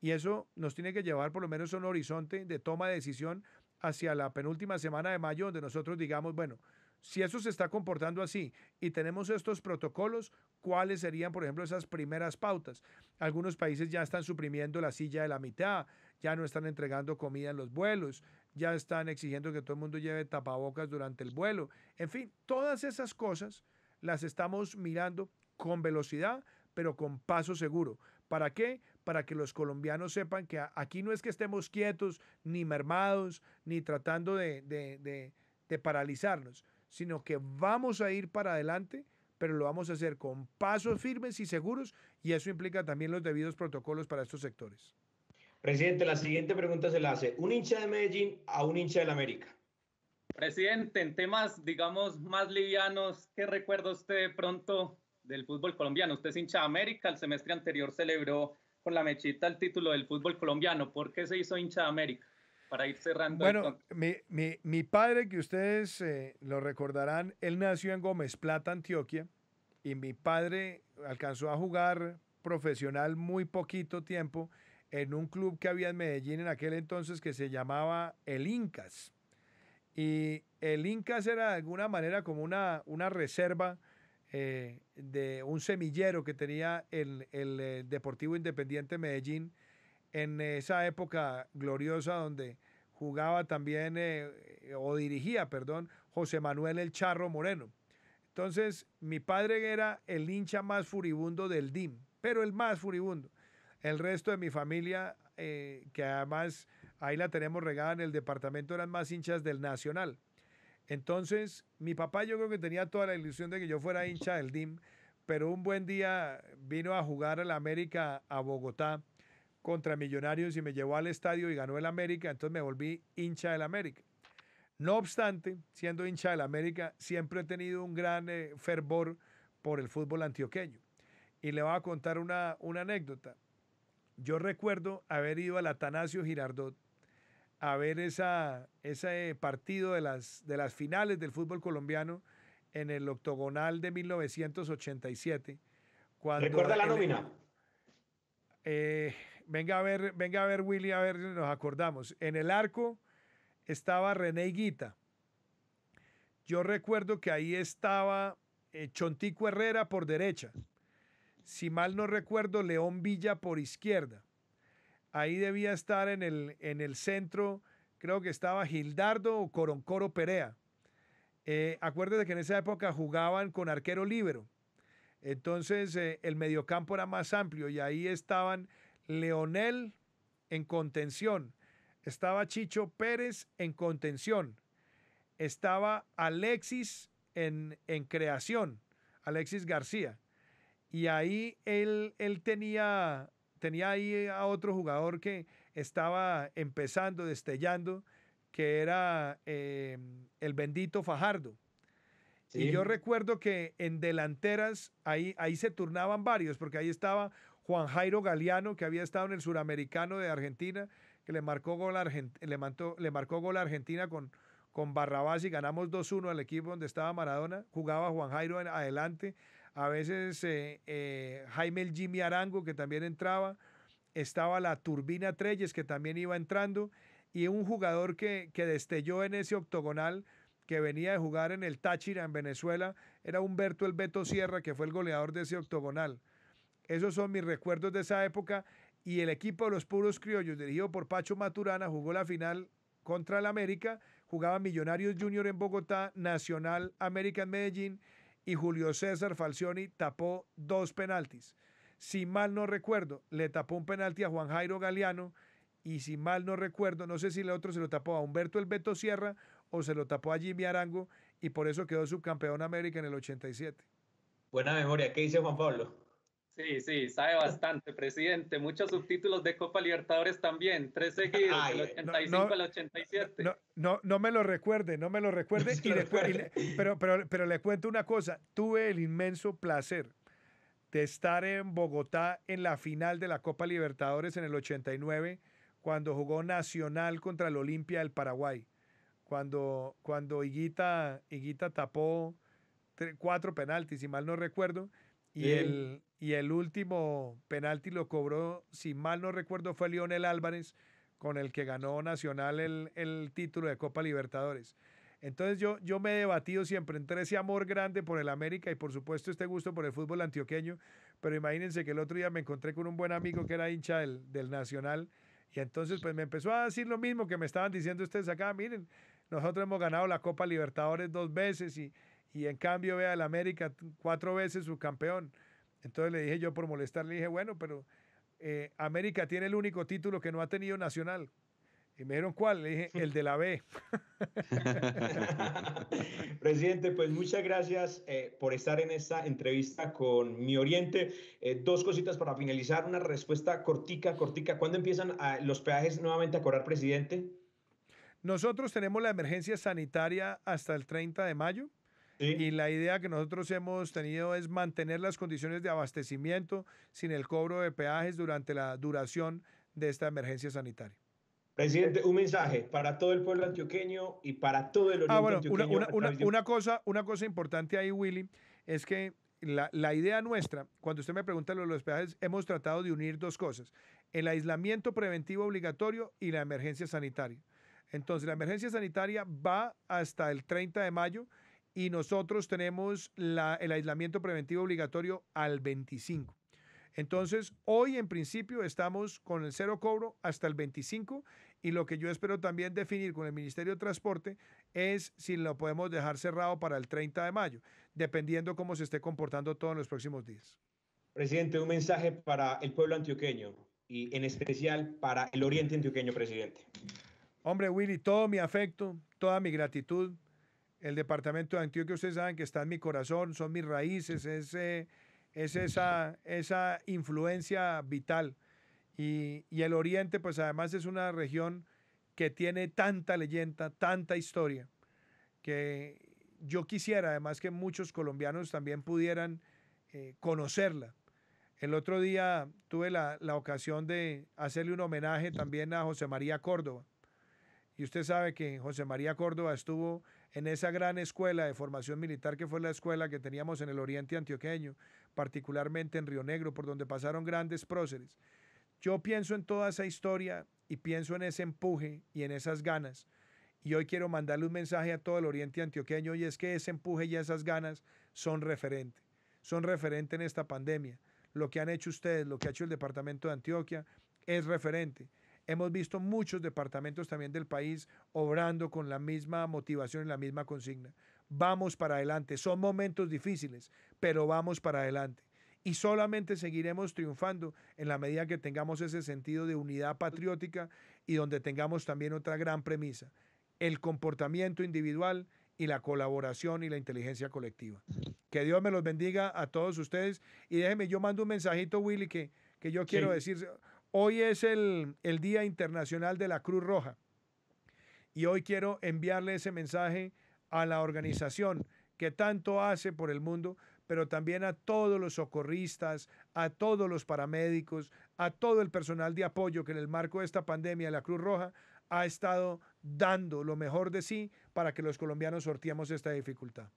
B: Y eso nos tiene que llevar por lo menos a un horizonte de toma de decisión hacia la penúltima semana de mayo, donde nosotros digamos, bueno, si eso se está comportando así y tenemos estos protocolos, ¿cuáles serían, por ejemplo, esas primeras pautas? Algunos países ya están suprimiendo la silla de la mitad, ya no están entregando comida en los vuelos, ya están exigiendo que todo el mundo lleve tapabocas durante el vuelo. En fin, todas esas cosas las estamos mirando con velocidad, pero con paso seguro. ¿Para qué? Para que los colombianos sepan que aquí no es que estemos quietos, ni mermados, ni tratando de paralizarnos, sino que vamos a ir para adelante, pero lo vamos a hacer con pasos firmes y seguros, y eso implica también los debidos protocolos para estos sectores.
A: Presidente, la siguiente pregunta se la hace un hincha de Medellín a un hincha del América.
D: Presidente, en temas, digamos, más livianos, ¿qué recuerda usted de pronto del fútbol colombiano? Usted es hincha de América, el semestre anterior celebró con la mechita el título del fútbol colombiano. ¿Por qué se hizo hincha de América? Para ir cerrando.
B: Bueno, mi padre, que ustedes lo recordarán, él nació en Gómez Plata, Antioquia, y mi padre alcanzó a jugar profesional muy poquito tiempo en un club que había en Medellín en aquel entonces que se llamaba el Incas. Y el Incas era de alguna manera como una reserva de un semillero que tenía el Deportivo Independiente Medellín en esa época gloriosa donde jugaba también, o dirigía, perdón, José Manuel El Charro Moreno. Entonces, mi padre era el hincha más furibundo del DIM, pero el más furibundo. El resto de mi familia, que además ahí la tenemos regada en el departamento, eran más hinchas del Nacional. Entonces, mi papá yo creo que tenía toda la ilusión de que yo fuera hincha del DIM, pero un buen día vino a jugar a la América a Bogotá contra Millonarios y me llevó al estadio y ganó el América, entonces me volví hincha del América. No obstante, siendo hincha del América, siempre he tenido un gran fervor por el fútbol antioqueño. Y le voy a contar una anécdota. yo recuerdo haber ido al Atanasio Girardot a ver ese partido de las finales del fútbol colombiano en el octogonal de 1987.
A: ¿Recuerda la nómina?
B: Venga a ver, Willy, a ver si nos acordamos. En el arco estaba René Higuita. Yo recuerdo que ahí estaba Chontico Herrera por derecha. Si mal no recuerdo, León Villa por izquierda. Ahí debía estar en el centro, creo que estaba Gildardo o Coroncoro Perea. Acuérdate que en esa época jugaban con arquero líbero. Entonces el mediocampo era más amplio y ahí estaban Leonel en contención, estaba Chicho Pérez en contención, estaba Alexis en creación, Alexis García. Y ahí él tenía ahí a otro jugador que estaba empezando, destellando, que era el bendito Fajardo. Sí. Y yo recuerdo que en delanteras ahí se turnaban varios, porque ahí estaba Juan Jairo Galeano, que había estado en el Suramericano de Argentina, que le marcó gol a Argentina con Barrabás y ganamos 2-1 al equipo donde estaba Maradona. Jugaba Juan Jairo adelante, a veces Jaime el Jimmy Arango, que también entraba, estaba la Turbina Treyes, que también iba entrando, y un jugador que destelló en ese octogonal, que venía de jugar en el Táchira, en Venezuela, era Humberto el Beto Sierra, que fue el goleador de ese octogonal. Esos son mis recuerdos de esa época, y el equipo de los puros criollos, dirigido por Pacho Maturana, jugó la final contra el América, jugaba Millonarios Junior en Bogotá, Nacional América en Medellín, y Julio César Falcioni tapó 2 penaltis. Si mal no recuerdo, le tapó un penalti a Juan Jairo Galeano, y si mal no recuerdo, no sé si el otro se lo tapó a Humberto el Beto Sierra o se lo tapó a Jimmy Arango, y por eso quedó subcampeón América en el 87.
A: Buena memoria. ¿Qué dice Juan Pablo?
D: Sí, sabe bastante, presidente. Muchos subtítulos de Copa Libertadores también, 3 seguidos, del 85 al 87.
B: No me lo recuerde, pero le cuento una cosa. Tuve el inmenso placer de estar en Bogotá en la final de la Copa Libertadores en el 89, cuando jugó Nacional contra el Olimpia del Paraguay. Cuando Higuita tapó 4 penaltis, si mal no recuerdo, y el último penalti lo cobró, si mal no recuerdo, fue Lionel Álvarez, con el que ganó Nacional el título de Copa Libertadores. Entonces yo me he debatido siempre entre ese amor grande por el América y por supuesto este gusto por el fútbol antioqueño, pero imagínense que el otro día me encontré con un buen amigo que era hincha del Nacional, y entonces pues me empezó a decir lo mismo que me estaban diciendo ustedes acá. Miren, nosotros hemos ganado la Copa Libertadores 2 veces y en cambio vea el América 4 veces su campeón. Entonces le dije yo por molestar, le dije, bueno, pero América tiene el único título que no ha tenido Nacional. Y me dijeron, ¿cuál? Le dije, el de la B.
A: Presidente, pues muchas gracias por estar en esta entrevista con Mi Oriente. 2 cositas para finalizar, una respuesta cortica. ¿Cuándo empiezan los peajes nuevamente a cobrar, presidente?
B: Nosotros tenemos la emergencia sanitaria hasta el 30 de mayo. Sí. Y la idea que nosotros hemos tenido es mantener las condiciones de abastecimiento sin el cobro de peajes durante la duración de esta emergencia sanitaria.
A: Presidente, un mensaje para todo el pueblo antioqueño y para todo el oriente antioqueño.
B: Una cosa importante ahí, Willy, es que la idea nuestra, cuando usted me pregunta lo de los peajes, hemos tratado de unir 2 cosas: el aislamiento preventivo obligatorio y la emergencia sanitaria. Entonces, la emergencia sanitaria va hasta el 30 de mayo y nosotros tenemos el aislamiento preventivo obligatorio al 25. Entonces, hoy en principio estamos con el 0 cobro hasta el 25, y lo que yo espero también definir con el Ministerio de Transporte es si lo podemos dejar cerrado para el 30 de mayo, dependiendo cómo se esté comportando todo en los próximos días.
A: Presidente, un mensaje para el pueblo antioqueño y en especial para el oriente antioqueño, presidente.
B: Hombre, Willy, todo mi afecto, toda mi gratitud. El departamento de Antioquia, ustedes saben que está en mi corazón, son mis raíces, es esa influencia vital. Y el Oriente, pues además es una región que tiene tanta leyenda, tanta historia, que yo quisiera además que muchos colombianos también pudieran conocerla. El otro día tuve la ocasión de hacerle un homenaje también a José María Córdoba. Y usted sabe que José María Córdoba estuvo en esa gran escuela de formación militar que fue la escuela que teníamos en el oriente antioqueño, particularmente en Río Negro, por donde pasaron grandes próceres. Yo pienso en toda esa historia y pienso en ese empuje y en esas ganas. Y hoy quiero mandarle un mensaje a todo el oriente antioqueño y es que ese empuje y esas ganas son referente. Son referente en esta pandemia. Lo que han hecho ustedes, lo que ha hecho el departamento de Antioquia es referente. Hemos visto muchos departamentos también del país obrando con la misma motivación y la misma consigna. Vamos para adelante. Son momentos difíciles, pero vamos para adelante. Y solamente seguiremos triunfando en la medida que tengamos ese sentido de unidad patriótica y donde tengamos también otra gran premisa, el comportamiento individual y la colaboración y la inteligencia colectiva. Que Dios me los bendiga a todos ustedes. Y déjeme, yo mando un mensajito, Willy, que yo quiero decir. Hoy es el Día Internacional de la Cruz Roja y hoy quiero enviarle ese mensaje a la organización que tanto hace por el mundo, pero también a todos los socorristas, a todos los paramédicos, a todo el personal de apoyo que en el marco de esta pandemia la Cruz Roja ha estado dando lo mejor de sí para que los colombianos sorteemos esta dificultad.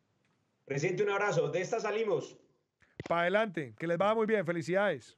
A: Presidente, un abrazo. De esta salimos.
B: Para adelante, que les vaya muy bien. Felicidades.